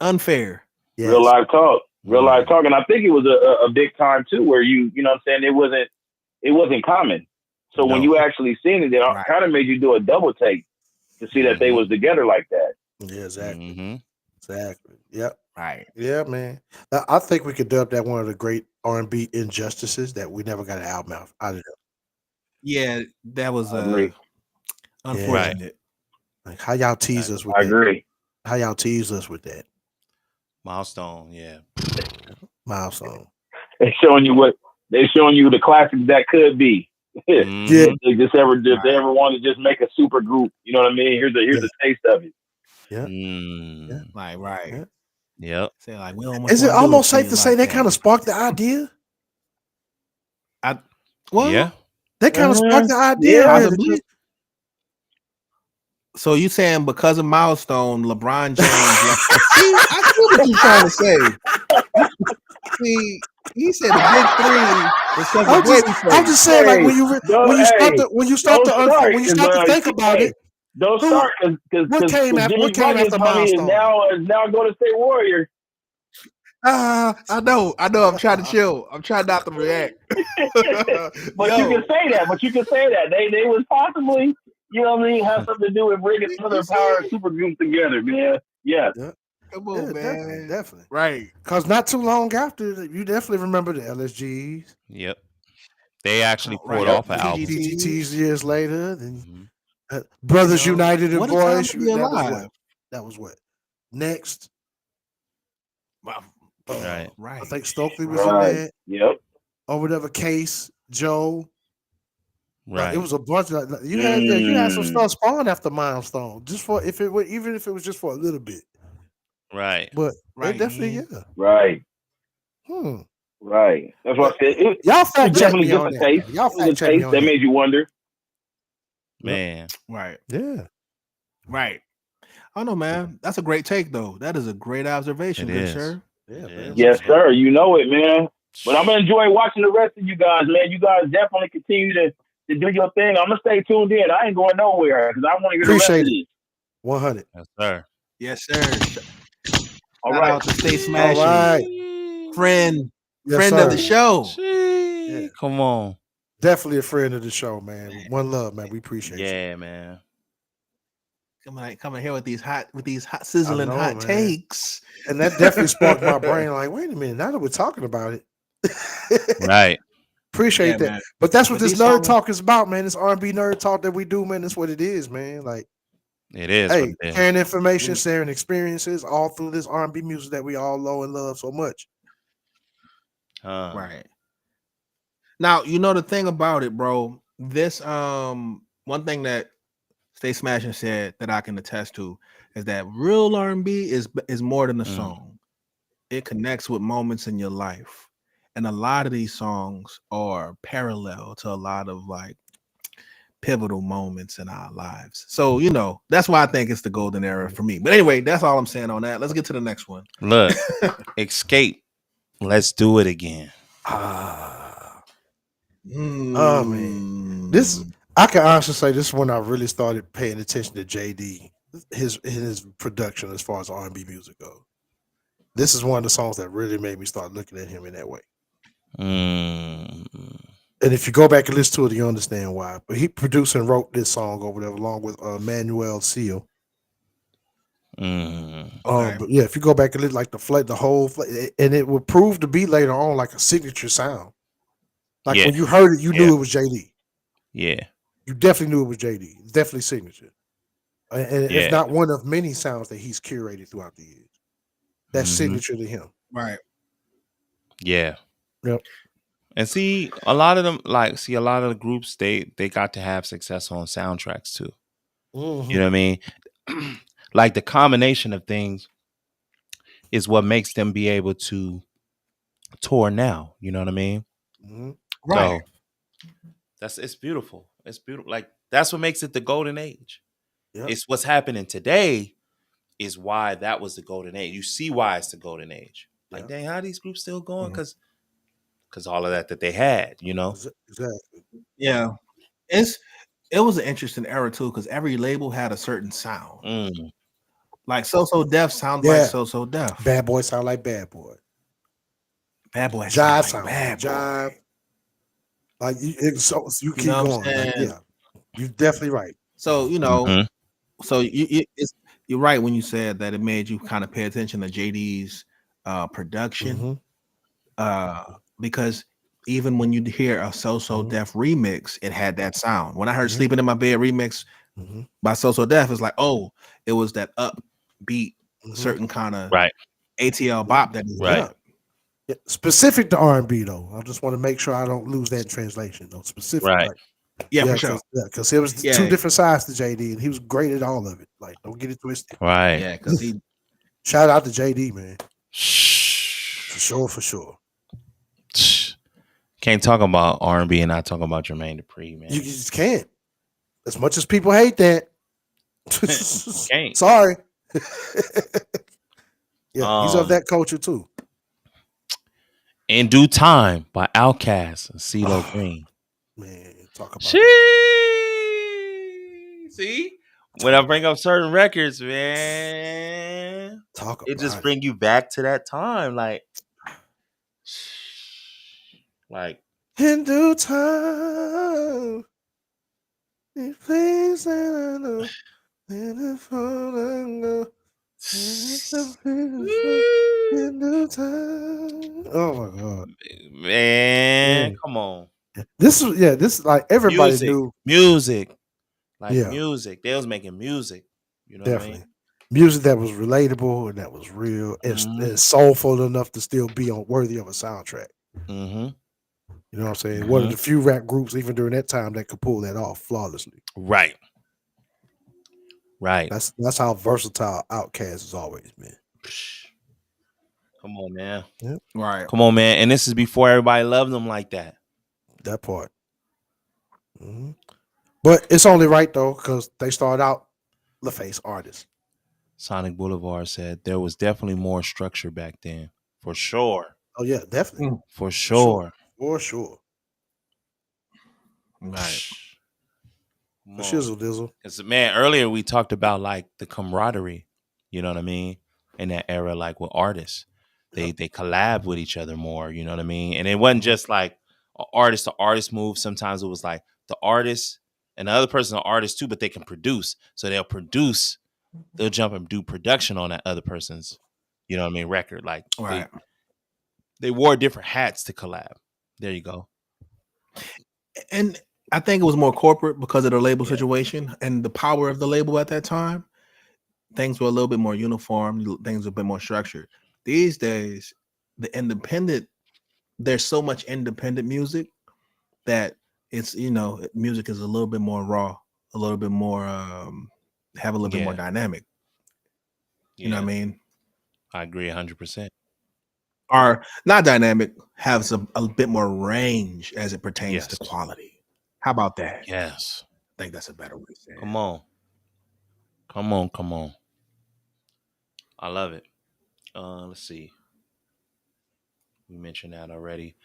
Speaker 1: unfair.
Speaker 2: Yes.
Speaker 4: Real life talk. And I think it was a big time too, where you know what I'm saying? It wasn't common. So when you actually seen it, it kind of made you do a double take to see that they was together like that.
Speaker 2: Yeah, exactly. Exactly. Yep.
Speaker 1: Right.
Speaker 2: Yeah, man. I think we could dub that one of the great R&B injustices that we never got an album out of it.
Speaker 1: Yeah, that was unfortunate.
Speaker 2: Like how y'all tease us with that.
Speaker 4: I agree.
Speaker 2: How y'all tease us with that.
Speaker 3: Milestone, yeah.
Speaker 2: Milestone.
Speaker 4: They're showing you the classics that could be.
Speaker 2: Yeah.
Speaker 4: They just ever want to just make a super group. You know what I mean? Here's a taste of it.
Speaker 2: Yeah.
Speaker 1: Like right.
Speaker 3: Yep.
Speaker 1: Say like
Speaker 2: is it almost safe to say they kind of sparked the idea?
Speaker 1: They
Speaker 2: kind of sparked the idea.
Speaker 1: Possibly. So you saying because of Milestone, LeBron James? I see what you're trying to say. See, he said the big three.
Speaker 2: I'm just saying, like when you start to think about it.
Speaker 4: Don't start because
Speaker 2: what came after Milestone?
Speaker 4: Is now Golden State Warriors.
Speaker 1: I know. I'm trying to chill. I'm trying not to react.
Speaker 4: But you can say that. They was possibly, you know what I mean, have something to do with bringing another power super group together, man. Yeah.
Speaker 1: Come on, man.
Speaker 2: Definitely.
Speaker 1: Right.
Speaker 2: Because not too long after, you definitely remember the LSGs.
Speaker 3: Yep. They actually poured off an album.
Speaker 2: TGTs years later. Then Brothers United and Boys. That was what? Next.
Speaker 3: Right.
Speaker 2: I think Stokely was in that.
Speaker 4: Yep.
Speaker 2: Or whatever case, Joe.
Speaker 3: Right.
Speaker 2: It was a bunch of you had some stuff spawned after Milestone. Just for even if it was just for a little bit.
Speaker 3: Right.
Speaker 2: But definitely,
Speaker 4: Right. Right. That's what I said.
Speaker 2: Y'all fact check me on
Speaker 4: that. Y'all fact check me on that. That made you wonder.
Speaker 3: Man.
Speaker 1: Right.
Speaker 2: Yeah.
Speaker 1: Right. I know, man. That's a great take, though. That is a great observation, good sir.
Speaker 2: Yeah,
Speaker 4: yes, sir. You know it, man. But I'm gonna enjoy watching the rest of you guys, man. You guys definitely continue to do your thing. I'm gonna stay tuned in. I ain't going nowhere because I want to hear the rest of this.
Speaker 2: 100.
Speaker 3: Yes, sir.
Speaker 1: Yes, sir.
Speaker 4: All
Speaker 1: Shout
Speaker 4: right.
Speaker 1: out to Stay Smashing.
Speaker 2: All right.
Speaker 1: Friend
Speaker 2: Yes,
Speaker 1: of the show.
Speaker 3: Yeah. Come on.
Speaker 2: Definitely a friend of the show, man. One love, man. We appreciate you.
Speaker 3: Yeah, man.
Speaker 1: Coming here with these hot sizzling hot takes.
Speaker 2: And that definitely sparked my brain. Like, wait a minute, now that we're talking about it.
Speaker 3: Right.
Speaker 2: Appreciate that.
Speaker 1: Man.
Speaker 2: But that's what this nerd talk is about, man. This R&B nerd talk that we do, man. That's what it is, man. Like,
Speaker 3: it is.
Speaker 2: hey, sharing information, sharing experiences all through this R&B music that we all know and love so much.
Speaker 1: Right. Now, you know the thing about it, bro. This one thing that Stay Smashing said that I can attest to is that real R&B is more than a song. It connects with moments in your life. And a lot of these songs are parallel to a lot of like pivotal moments in our lives. So, you know, that's why I think it's the golden era for me. But anyway, that's all I'm saying on that. Let's get to the next one.
Speaker 3: Look, Escape. Let's do it again.
Speaker 2: Oh man. This I can honestly say this is when I really started paying attention to JD, his production as far as R&B music goes. This is one of the songs that really made me start looking at him in that way. And if you go back and listen to it, you understand why. But he produced and wrote this song over there along with Manuel Seal. But yeah, if you go back and listen, like the whole, and it would prove to be later on like a signature sound. Like when you heard it, you knew it was JD.
Speaker 3: Yeah,
Speaker 2: you definitely knew it was JD. It's definitely signature, and it's not one of many sounds that he's curated throughout the years. That's signature to him.
Speaker 1: Right.
Speaker 3: Yeah.
Speaker 2: Yep.
Speaker 3: And see, a lot of them, a lot of the groups, they got to have success on soundtracks too. You know what I mean? Like the combination of things is what makes them be able to tour now. You know what I mean?
Speaker 1: Right.
Speaker 3: So it's beautiful. It's beautiful. Like that's what makes it the golden age.
Speaker 2: Yep.
Speaker 3: It's what's happening today is why that was the golden age. You see why it's the golden age. Like, dang, how are these groups still going? Because all of that they had, you know?
Speaker 2: Exactly.
Speaker 1: Yeah. It was an interesting era too, because every label had a certain sound. Like So Def sounds like So Def.
Speaker 2: Bad Boy sound like Bad Boy.
Speaker 1: Bad Boy
Speaker 2: Jive
Speaker 1: sound like Bad Boy.
Speaker 2: Jive. Like you keep going. Like, yeah, you're definitely right.
Speaker 1: So you know, so you're right when you said that it made you kind of pay attention to JD's production, because even when you hear a So Def remix, it had that sound. When I heard "Sleeping in My Bed" remix by So Def, it's like, oh, it was that upbeat, certain kind of ATL bop that
Speaker 2: specific to R&B though. I just want to make sure I don't lose that translation though. Specific,
Speaker 3: right?
Speaker 2: Like, for sure. Because it was two different sides to JD, and he was great at all of it. Like, don't get it twisted.
Speaker 3: Right?
Speaker 1: Yeah, because he.
Speaker 2: Shout out to JD, man. For sure.
Speaker 3: Can't talk about R&B and not talk about Jermaine Dupri, man.
Speaker 2: You just can't. As much as people hate that.
Speaker 3: Can't.
Speaker 2: Sorry. He's of that culture too.
Speaker 3: In Due Time by Outkast and CeeLo Green.
Speaker 2: Man, talk about
Speaker 3: See? When I bring up certain records, man, it just bring you back to that time. Like
Speaker 2: in due time. Please, I know. In due time. Oh my God,
Speaker 3: man! Come on.
Speaker 2: This is like everybody knew
Speaker 3: music. Music. They was making music. You know what I mean?
Speaker 2: Music that was relatable and that was real and soulful enough to still be worthy of a soundtrack. You know what I'm saying? One of the few rap groups, even during that time, that could pull that off flawlessly.
Speaker 3: Right.
Speaker 2: That's how versatile Outkast has always been.
Speaker 3: Come on, man.
Speaker 2: Yep.
Speaker 1: Right.
Speaker 3: Come on, man. And this is before everybody loved them like that.
Speaker 2: That part. But it's only right though, because they started out LaFace artists.
Speaker 3: Sonic Boulevard said there was definitely more structure back then, for sure.
Speaker 2: Oh yeah, definitely.
Speaker 3: For sure.
Speaker 2: For sure.
Speaker 1: Right.
Speaker 2: For shizzle dizzle.
Speaker 3: Because man, earlier we talked about like the camaraderie, you know what I mean? In that era, like with artists. They collab with each other more, you know what I mean? And it wasn't just like an artist to artist move. Sometimes it was like the artist and the other person an artist too, but they can produce. So they'll jump and do production on that other person's, you know what I mean, record. Like
Speaker 1: Right.
Speaker 3: they wore different hats to collab. There you go.
Speaker 1: And I think it was more corporate because of the label situation and the power of the label at that time. Things were a little bit more uniform. Things were a bit more structured. These days, the independent, there's so much independent music that it's, music is a little bit more raw, a little bit more, have a little bit more dynamic. You know what I mean?
Speaker 3: I agree 100%.
Speaker 1: Are not dynamic, has a bit more range as it pertains to quality. How about that?
Speaker 3: Yes.
Speaker 1: I think that's a better way to say it.
Speaker 3: Come on. I love it. Let's see. We mentioned that already.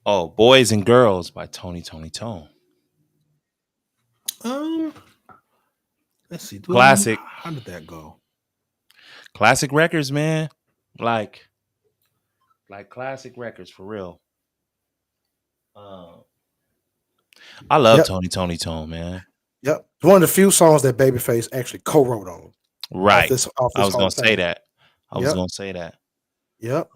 Speaker 3: Oh, Boys and Girls by Tony Tone.
Speaker 1: Let's see.
Speaker 3: Classic.
Speaker 1: How did that go?
Speaker 3: Classic records, man. Like classic records for real. I love Tony Tone, man.
Speaker 2: Yep. One of the few songs that Babyface actually co-wrote on.
Speaker 3: Right. I was gonna say that.
Speaker 2: Yep.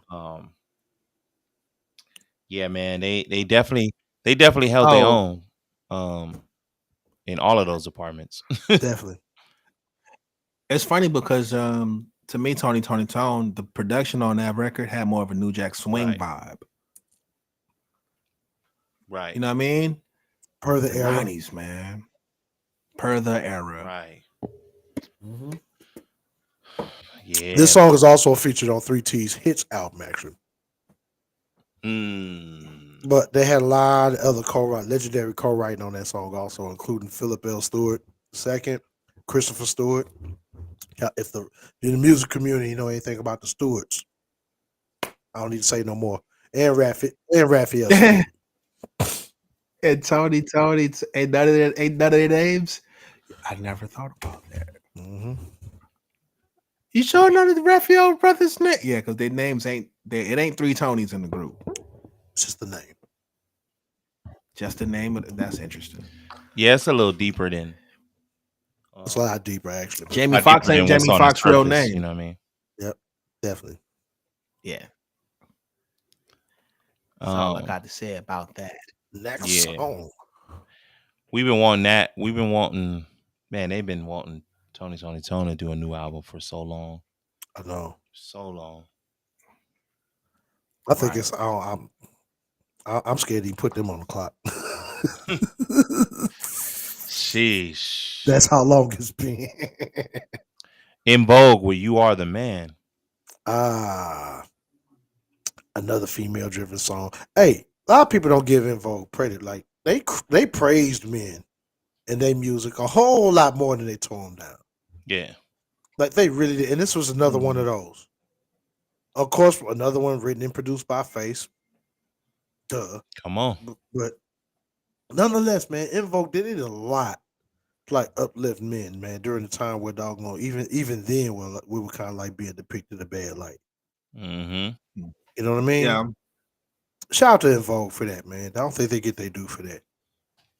Speaker 3: Yeah, man. They definitely held their own in all of those departments.
Speaker 2: Definitely.
Speaker 1: It's funny because to me, Tony Tone, the production on that record had more of a New Jack Swing vibe.
Speaker 3: Right.
Speaker 1: You know what I mean?
Speaker 2: Per the era.
Speaker 1: 90s, man. Per the era.
Speaker 3: Right.
Speaker 2: Mm-hmm.
Speaker 3: Yeah.
Speaker 2: This song is also featured on 3T's Hits album, actually. But they had a lot of other legendary co-writing on that song also, including Philip L. Stewart II, Christopher Stewart. If in the music community you know anything about the Stewarts, I don't need to say no more. And Raphael.
Speaker 1: And Tony, ain't none of their names. I never thought about that.
Speaker 2: Mm-hmm.
Speaker 1: You sure none of the Raphael brothers' name? Yeah, because their names it ain't 3 Tonys in the group.
Speaker 2: It's just the name.
Speaker 1: Just the name. That's interesting.
Speaker 3: Yeah, it's a little deeper than.
Speaker 2: It's a lot deeper, actually.
Speaker 1: Jamie Foxx ain't Jamie Foxx's real name.
Speaker 3: You know what I mean?
Speaker 2: Yep, definitely.
Speaker 1: Yeah. That's all I got to say about that.
Speaker 2: Next song.
Speaker 3: We've been wanting that. Man, they've been wanting Tony to do a new album for so long.
Speaker 2: I know.
Speaker 3: So long.
Speaker 2: I think it's. I'm scared he put them on the clock.
Speaker 3: Sheesh.
Speaker 2: That's how long it's been.
Speaker 3: In Vogue, where You Are the Man.
Speaker 2: Another female-driven song. Hey, a lot of people don't give In Vogue credit. Like they praised men and their music a whole lot more than they tore them down.
Speaker 3: Yeah.
Speaker 2: Like they really did. And this was another one of those. Of course, another one written and produced by Face. Duh.
Speaker 3: Come on.
Speaker 2: But nonetheless, man, In Vogue did it a lot to like uplift men, man, during the time where doggone even then we were kind of like being depicted in a bad light.
Speaker 3: Mm-hmm.
Speaker 2: You know what I mean?
Speaker 1: Yeah.
Speaker 2: Shout out to In Vogue for that, man. I don't think they get their due for that.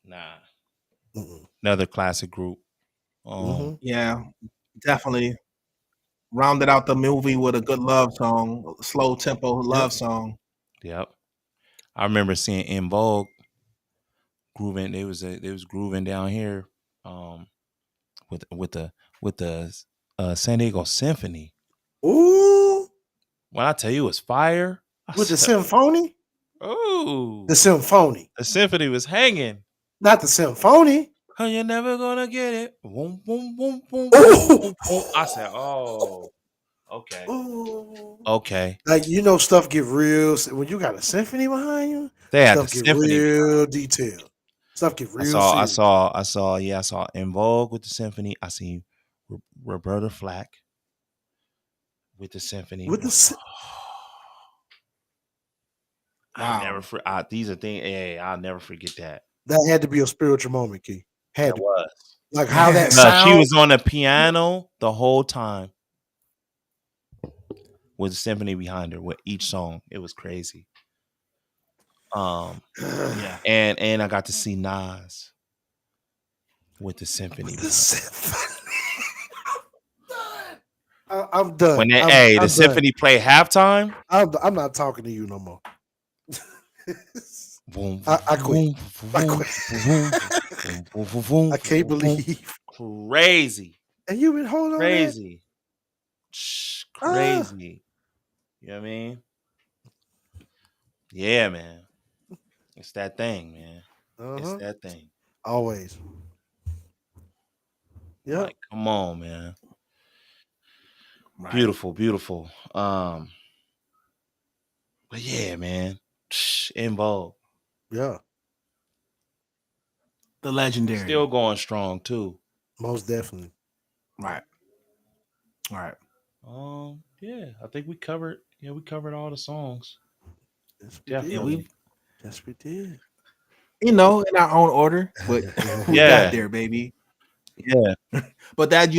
Speaker 3: Nah. Another classic group.
Speaker 1: Yeah, definitely. Rounded out the movie with a good love song, slow tempo love song.
Speaker 3: Yep. I remember seeing In Vogue grooving. They was grooving down here, with the San Diego Symphony.
Speaker 2: Ooh.
Speaker 3: When I tell you it was fire.
Speaker 2: With the symphony?
Speaker 3: Oh.
Speaker 2: The symphony.
Speaker 3: The symphony was hanging.
Speaker 2: Not the symphony.
Speaker 3: Oh, you're never gonna get it. Boom, boom, boom, boom, boom, boom. I said, oh, okay.
Speaker 2: Ooh.
Speaker 3: Okay.
Speaker 2: Like, stuff get real. When you got a symphony behind you,
Speaker 3: they had
Speaker 2: stuff
Speaker 3: the
Speaker 2: get
Speaker 3: symphony.
Speaker 2: real detailed. Stuff get real
Speaker 3: I saw In Vogue with the symphony. I seen Roberta Flack with the symphony. These are things. Hey, I'll never forget that.
Speaker 2: That had to be a spiritual moment, Key. Had to.
Speaker 3: Was
Speaker 2: like how that sound.
Speaker 3: She was on the piano the whole time with a symphony behind her with each song. It was crazy.
Speaker 1: Yeah.
Speaker 3: And I got to see Nas with the symphony.
Speaker 2: I'm done.
Speaker 3: When
Speaker 2: I'm
Speaker 3: the symphony play halftime,
Speaker 2: I'm not talking to you no more. I quit. I can't believe.
Speaker 3: Crazy.
Speaker 2: And you been holding on.
Speaker 3: Crazy. Crazy. You know what I mean? Yeah, man. It's that thing, man. It's that thing.
Speaker 2: Always. Yeah.
Speaker 3: Like, come on, man. Right. Beautiful, beautiful. But yeah, man. Involved.
Speaker 2: Yeah.
Speaker 1: The legendary.
Speaker 3: Still going strong too.
Speaker 2: Most definitely.
Speaker 1: Right. All right.
Speaker 3: Yeah, I think we covered all the songs.
Speaker 2: Yes, we did.
Speaker 1: You know, in our own order, but we got there, baby.
Speaker 3: Yeah.
Speaker 1: But that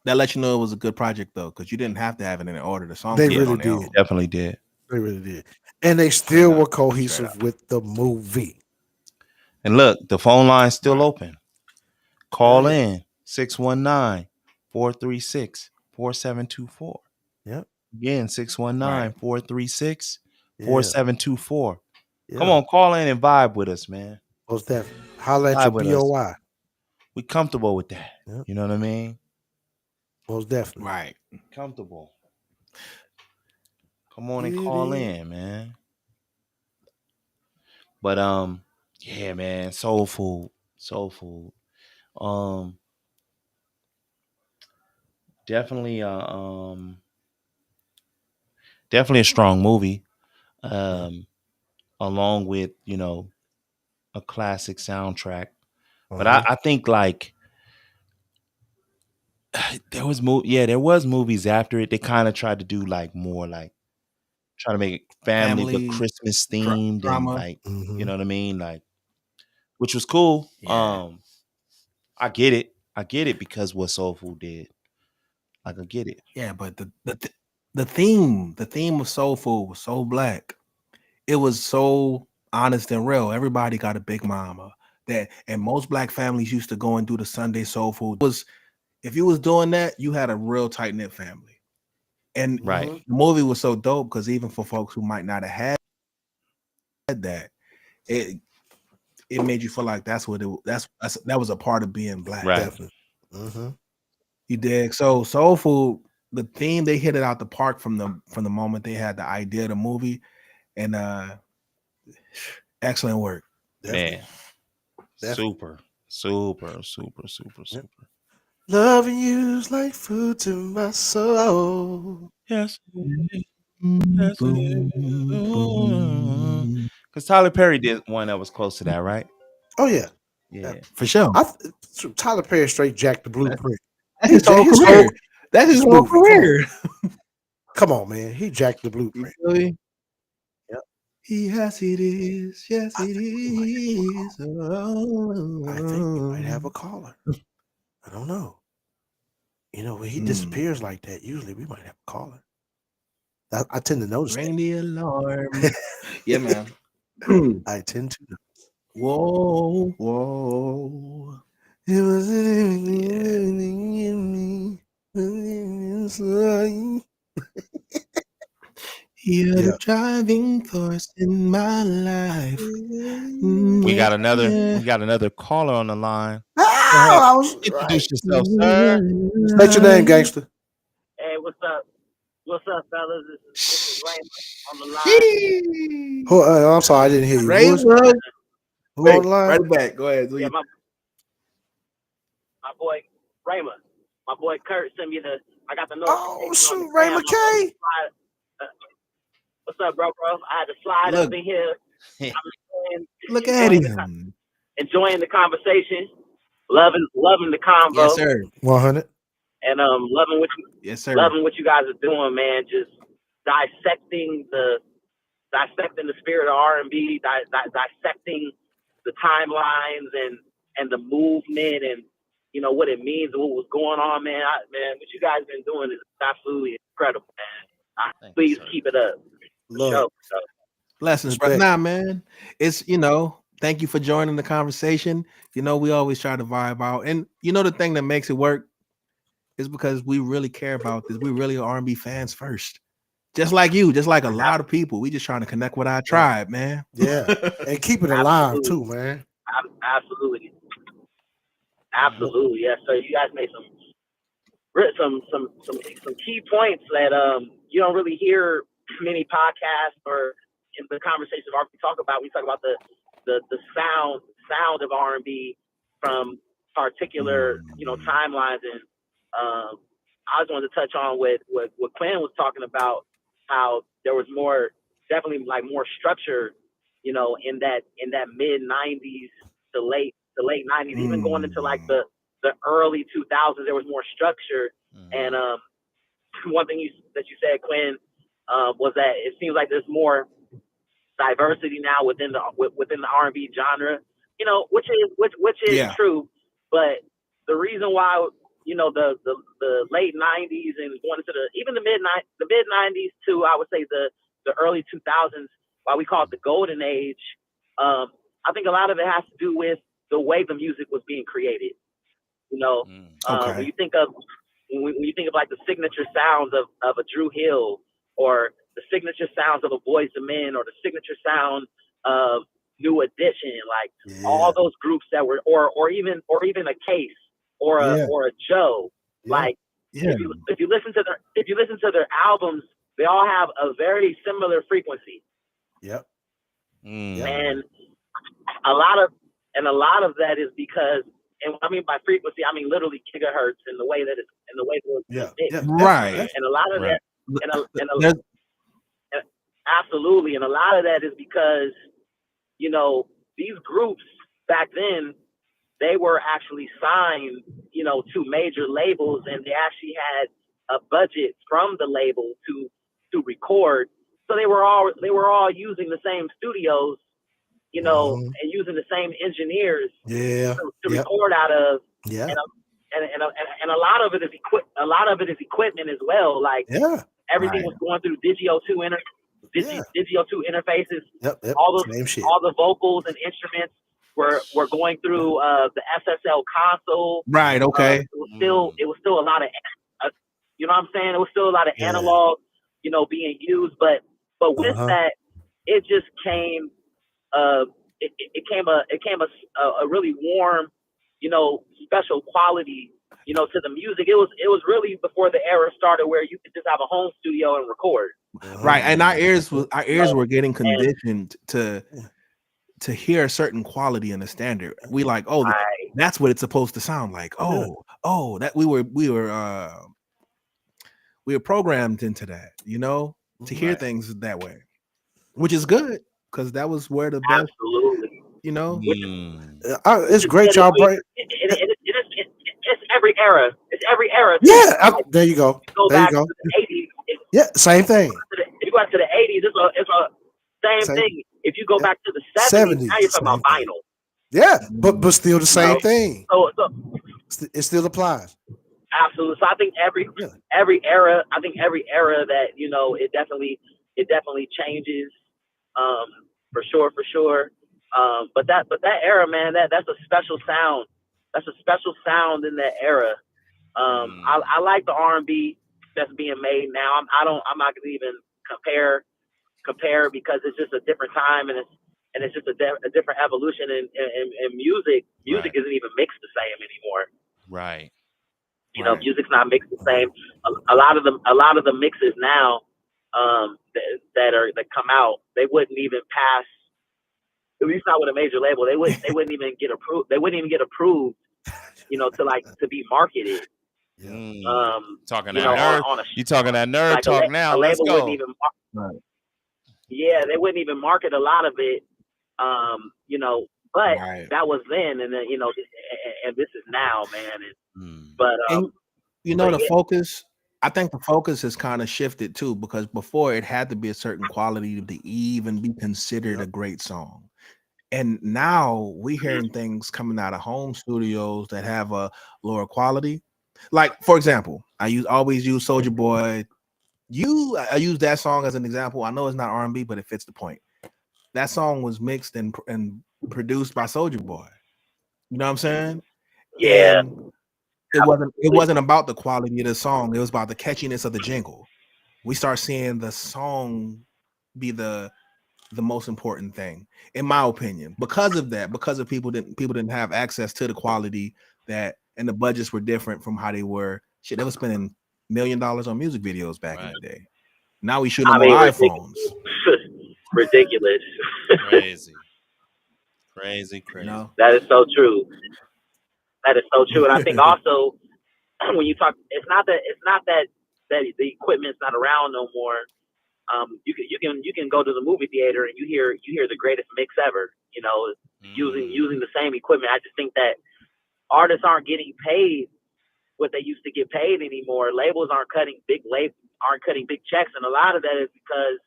Speaker 1: lets you know it was a good project though, because you didn't have to have it in order. The song
Speaker 2: they really did.
Speaker 3: Definitely did.
Speaker 2: They really did. And they still were cohesive with the movie.
Speaker 3: And look, the phone line's still open. Call in 619-436-4724.
Speaker 2: Yep.
Speaker 3: Again, 619-436-4724. Come on, call in and vibe with us, man.
Speaker 2: Most definitely. Holla at your BOI.
Speaker 3: We comfortable with that.
Speaker 2: Yep.
Speaker 3: You know what I mean?
Speaker 2: Most definitely.
Speaker 1: Right.
Speaker 3: Comfortable. Come on and call in, man. But yeah, man, soul food. Definitely definitely a strong movie. Along with, you know, a classic soundtrack. But I think like there was movies after it. They kind of tried to do like more like try to make it family but Christmas themed and like you know what I mean, like, which was cool. Yeah. I get it because what Soul Food did. Like, I get it.
Speaker 1: Yeah, but the theme of Soul Food was so black. It was so honest and real. Everybody got a big mama. And most black families used to go and do the Sunday Soul Food. If you was doing that, you had a real tight-knit family. And the movie was so dope because even for folks who might not have had that, it made you feel like that was a part of being black.
Speaker 3: Right.
Speaker 2: Definitely.
Speaker 1: You dig? So Soul Food, the theme, they hit it out the park from the moment they had the idea of the movie, and excellent work.
Speaker 3: Man. Super.
Speaker 2: Yep. Loving you's like food to my soul.
Speaker 3: Yes. Because Tyler Perry did one that was close to that, right?
Speaker 2: Oh yeah.
Speaker 3: Yeah,
Speaker 1: for sure.
Speaker 2: Tyler Perry straight jacked the blueprint.
Speaker 1: That's his whole career. That's his whole career.
Speaker 2: Come on, man. He jacked the blueprint.
Speaker 1: Really? Yep. Yes, it is. Yes, it is.
Speaker 2: I think we might have a caller. I don't know. You know, when he disappears like that, usually we might have a caller. I tend to notice.
Speaker 1: Ring the alarm. Yeah, man.
Speaker 2: I tend to notice.
Speaker 1: Whoa.
Speaker 2: It wasn't anything in me.
Speaker 1: You're the driving force in my life.
Speaker 3: We got another caller on the line.
Speaker 2: Introduce
Speaker 3: yourself, sir.
Speaker 2: State your name, gangster.
Speaker 5: Hey, what's up? What's up, fellas? This is Raymond on the line.
Speaker 2: I'm sorry, I didn't hear you.
Speaker 1: Raymond.
Speaker 2: Who on the line?
Speaker 1: Right back. Go ahead.
Speaker 5: Yeah, my boy Raymond. My boy Kurt sent me I got the notification.
Speaker 2: Oh, shoot, Raymond K.
Speaker 5: What's up, bro? I had to slide up in here.
Speaker 1: Look at him.
Speaker 5: Enjoying the conversation. Loving the convo.
Speaker 1: Yes, sir.
Speaker 2: 100.
Speaker 5: And loving what you
Speaker 1: yes, sir.
Speaker 5: Loving what you guys are doing, man. Just dissecting the dissecting the spirit of R&B, dissecting the timelines and the movement and what it means and what was going on, man. What you guys been doing is absolutely incredible, man. Please keep it up.
Speaker 2: Love.
Speaker 5: So.
Speaker 1: Blessings, bro. Nah, man. It's thank you for joining the conversation. We always try to vibe out, and the thing that makes it work is because we really care about this. We really are R&B fans first. Just like you, just like a lot of people. We just trying to connect with our tribe, man.
Speaker 2: Yeah. And keep it alive too, man.
Speaker 5: Absolutely. Yeah. So you guys made some key points that you don't really hear many podcasts or in the conversations we talk about. We talk about the sound of R&B from particular timelines, and I just wanted to touch on what Quinn was talking about, how there was definitely more structure, in that mid 90s to late 90s, even going into like the early 2000s, there was more structure. And one thing that you said, Quinn, was that it seems like there's more diversity now within the R&B genre, which is true. But the reason why the late 90s and going into even the mid 90s to, I would say, the early 2000s, why we call it the golden age, I think a lot of it has to do with the way the music was being created. When you think of like the signature sounds of a Dru Hill, or the signature sounds of a Boyz II Men, or the signature sound of New Edition, like all those groups that were, or even a Case, or a Joe, like if you listen to their albums, they all have a very similar frequency.
Speaker 2: Yep.
Speaker 5: And a lot of that is because, and what I mean by frequency, I mean literally gigahertz, in the way that it's
Speaker 1: right.
Speaker 5: And a lot of that, absolutely, and a lot of that is because these groups back then, they were actually signed, to major labels, and they actually had a budget from the label to record. So they were all using the same studios, and using the same engineers to record out of. Yeah. And a lot of it is equipment as well. Like everything was going through Digio 2 interfaces. Yep. All the vocals and instruments were going through the SSL console.
Speaker 1: Right. Okay.
Speaker 5: It was still a lot of, you know what I'm saying? It was still a lot of analog, being used. But with that, it just came. It came a really warm, special quality, to the music. It was really before the era started where you could just have a home studio and record.
Speaker 1: Right. And our ears were getting conditioned to hear a certain quality in the standard. We like, that's what it's supposed to sound like. That we were programmed into that, to hear things that way, which is good, because that was where the best,
Speaker 2: it's great, y'all.
Speaker 5: It's every era. It's every era.
Speaker 2: Yeah, there you go. There you go.
Speaker 5: To the 80s,
Speaker 2: same thing.
Speaker 5: If you go back to the 80s, it's a same thing. If you go back to the 70s, now you're talking about vinyl.
Speaker 2: Yeah, but still the same thing. So it still applies.
Speaker 5: Absolutely. So I think every era that it definitely changes. For sure. But that era, man, that's a special sound. That's a special sound in that era. I like the R&B that's being made now. I'm not gonna even compare because it's just a different time, and it's just a different evolution in music. Music isn't even mixed the same anymore.
Speaker 3: Right.
Speaker 5: Music's not mixed the same. A lot of the mixes now that come out, they wouldn't even pass. At least not with a major label. They wouldn't even get approved. They wouldn't even get approved, to be marketed.
Speaker 3: Talking that nerd. You talking that nerd talk now? Let's go.
Speaker 5: Wouldn't even yeah, they wouldn't even market a lot of it. But that was then, and then and this is now, man. The focus.
Speaker 1: I think the focus has kind of shifted too, because before it had to be a certain quality to even be considered a great song. And now we're hearing things coming out of home studios that have a lower quality. Like, for example, I always use Soulja Boy. I use that song as an example. I know it's not R&B, but it fits the point. That song was mixed and produced by Soulja Boy. You know what I'm saying?
Speaker 5: Yeah.
Speaker 1: And it wasn't about the quality of the song. It was about the catchiness of the jingle. We start seeing the song be the most important thing, in my opinion, because of that. Because of people didn't have access to the quality that, and the budgets were different from how they were. Shit, they were spending $1 million on music videos back in the day. Now we shoot them on iPhones.
Speaker 5: Ridiculous.
Speaker 3: Crazy.
Speaker 1: You know?
Speaker 5: That is so true. That is so true. And I think also when you talk, it's not that the equipment's not around no more. You can go to the movie theater and you hear the greatest mix ever, you know, using the same equipment. I just think that artists aren't getting paid what they used to get paid anymore. Labels aren't cutting big checks, and a lot of that is because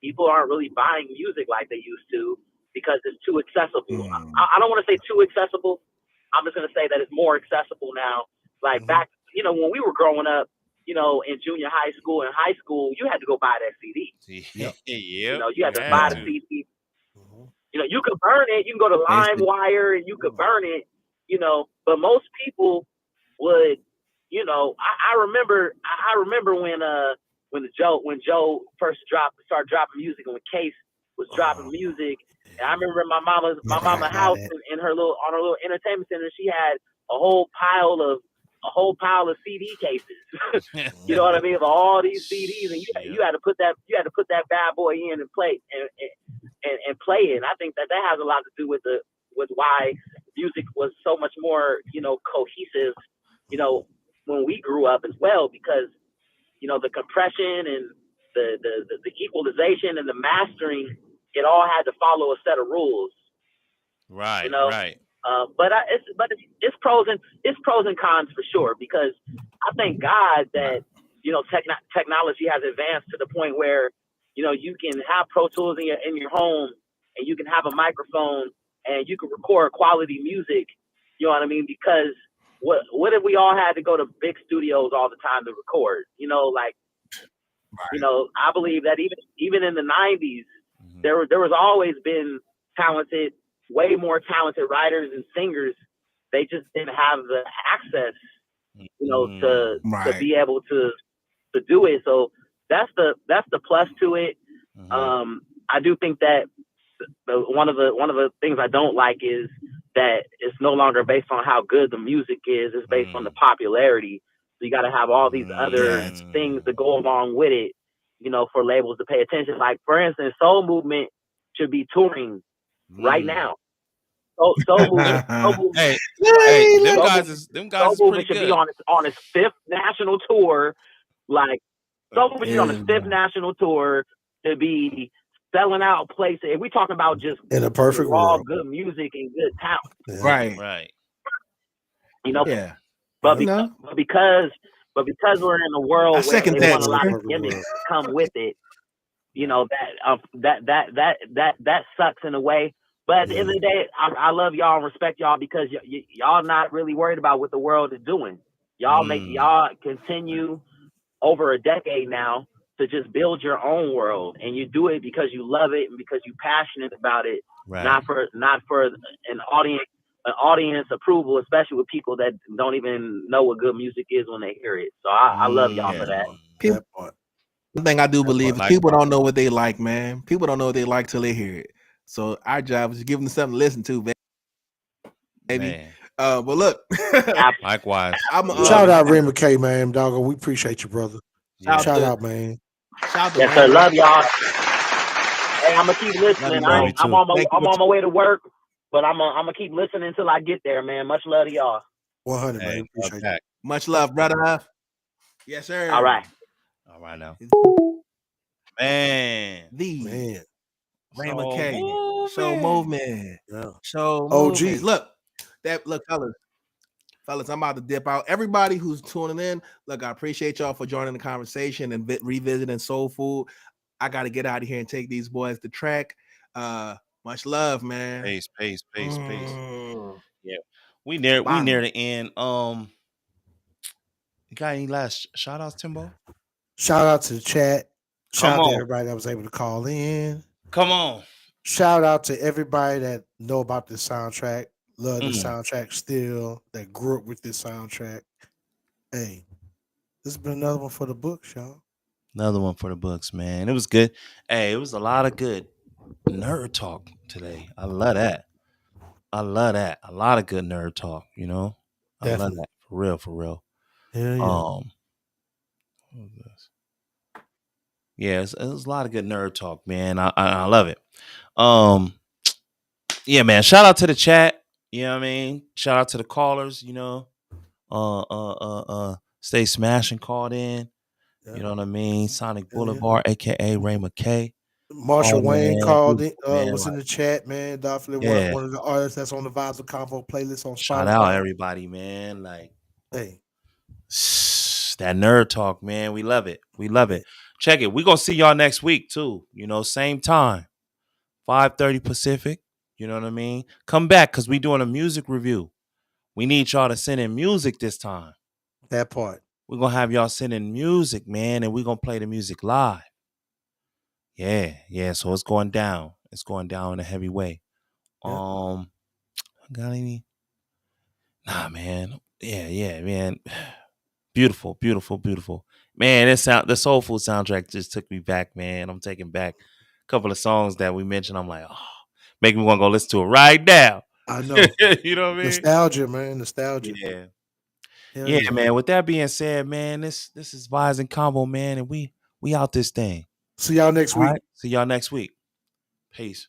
Speaker 5: people aren't really buying music like they used to because it's too accessible. I don't want to say too accessible. I'm just going to say that it's more accessible now. Like back, you know, when we were growing up, you know, in junior high school and high school, you had to go buy that CD. You know, you had to buy the CD. You know, you could burn it. You can go to LimeWire and you could burn it, you know, but most people would, you know, I remember when Joe first started dropping music, and when Case was dropping music. And I remember my mama house in her little entertainment center, she had a whole pile of CD cases. You know what I mean? Of all these CDs, and you had to put that bad boy in and play and play it. And I think that has a lot to do with why music was so much more, you know, cohesive, you know, when we grew up as well, because, you know, the compression and the equalization and the mastering, it all had to follow a set of rules.
Speaker 3: Right.
Speaker 5: You know?
Speaker 3: Right.
Speaker 5: But it's pros and cons for sure, because I thank God that, you know, technology has advanced to the point where, you know, you can have Pro Tools in your home, and you can have a microphone, and you can record quality music. You know what I mean? Because what if we all had to go to big studios all the time to record? You know, like, you know, I believe that even in the 90s, there was always been way more talented writers and singers. They just didn't have the access, you know, to be able to do it. So that's the plus to it. I do think that one of the things I don't like is that it's no longer based on how good the music is. It's based on the popularity. So you got to have all these other things to go along with it, you know, for labels to pay attention. Like, for instance, Soul Movement should be touring right now. Soul Movement.
Speaker 3: Them guys
Speaker 5: should be on its 5th national tour. Like, Soul Movement should be on its 5th national tour to be selling out places. If we talking about just
Speaker 2: in a perfect
Speaker 5: raw
Speaker 2: world,
Speaker 5: good music and good talent,
Speaker 1: right?
Speaker 5: You know, but because we're in a world where they want a lot of gimmicks come with it, you know, that sucks in a way. But at the end of the day, I love y'all and respect y'all, because y'all not really worried about what the world is doing. Y'all continue over a decade now to just build your own world, and you do it because you love it and because you're passionate about it, not for an audience approval, especially with people that don't even know what good music is when they hear it. So I love y'all for that.
Speaker 1: One thing I do believe is people don't know what they like, man. People don't know what they like till they hear it. So our job is to give them something to listen to, baby. But look,
Speaker 3: likewise.
Speaker 2: Shout out Ray McKay, man, doggo. We appreciate you, brother. Shout out, man.
Speaker 5: Yes, sir. Love y'all. Hey, I'm gonna keep listening. I'm on my way to work, but I'm gonna keep listening until I get there, man. Much love to y'all.
Speaker 2: 100, man. Appreciate you.
Speaker 1: Much love, brother. Yes, sir.
Speaker 5: All right
Speaker 3: now. Man.
Speaker 1: Ray McKay. Soul Movement.
Speaker 2: Yeah.
Speaker 1: Soul
Speaker 2: OG.
Speaker 1: Movement. Look, fellas. Fellas, I'm about to dip out. Everybody who's tuning in, look, I appreciate y'all for joining the conversation and revisiting Soul Food. I got to get out of here and take these boys to track. Much love, man.
Speaker 3: Peace. Yeah, we near the end. You got any last shout outs, Timbo?
Speaker 2: Shout out to the chat. Shout out to everybody that was able to call in.
Speaker 3: Come on.
Speaker 2: Shout out to everybody that know about this soundtrack, love the soundtrack still, that grew up with this soundtrack. Hey, this has been another one for the books, y'all.
Speaker 3: Another one for the books, man. It was good. Hey, it was a lot of good nerd talk today. I love that. A lot of good nerd talk, you know? I love that. For real.
Speaker 2: Yeah.
Speaker 3: Yeah, it was a lot of good nerd talk, man. I love it. Yeah, man. Shout out to the chat. You know what I mean? Shout out to the callers, you know. Stay Smashing called in. Yeah. You know what I mean? Sonic Boulevard, aka Ray McKay.
Speaker 2: Marshall Wayne called in, was in the chat, man. Definitely one of the artists that's on the Vibes of Convo playlist on Spotify.
Speaker 3: Shout out everybody, man. Like,
Speaker 2: hey,
Speaker 3: that nerd talk, man. We love it. Check it. We're gonna see y'all next week too. You know, same time, 5:30 Pacific. You know what I mean? Come back because we doing a music review. We need y'all to send in music this time.
Speaker 2: That part.
Speaker 3: We're gonna have y'all send in music, man, and we're gonna play the music live. Yeah. So it's going down. It's going down in a heavy way. Got any? Nah, man. Yeah, man. Beautiful. Man, the Soul Food soundtrack just took me back, man. I'm taking back a couple of songs that we mentioned. I'm like, make me want to go listen to it right now.
Speaker 2: I know.
Speaker 3: You know what I mean?
Speaker 2: Nostalgia, man. Nostalgia.
Speaker 3: Yeah, man. With that being said, man, this is Vibes and Convo, man, and we out this thing.
Speaker 2: See y'all next week.
Speaker 3: Right? See y'all next week. Peace.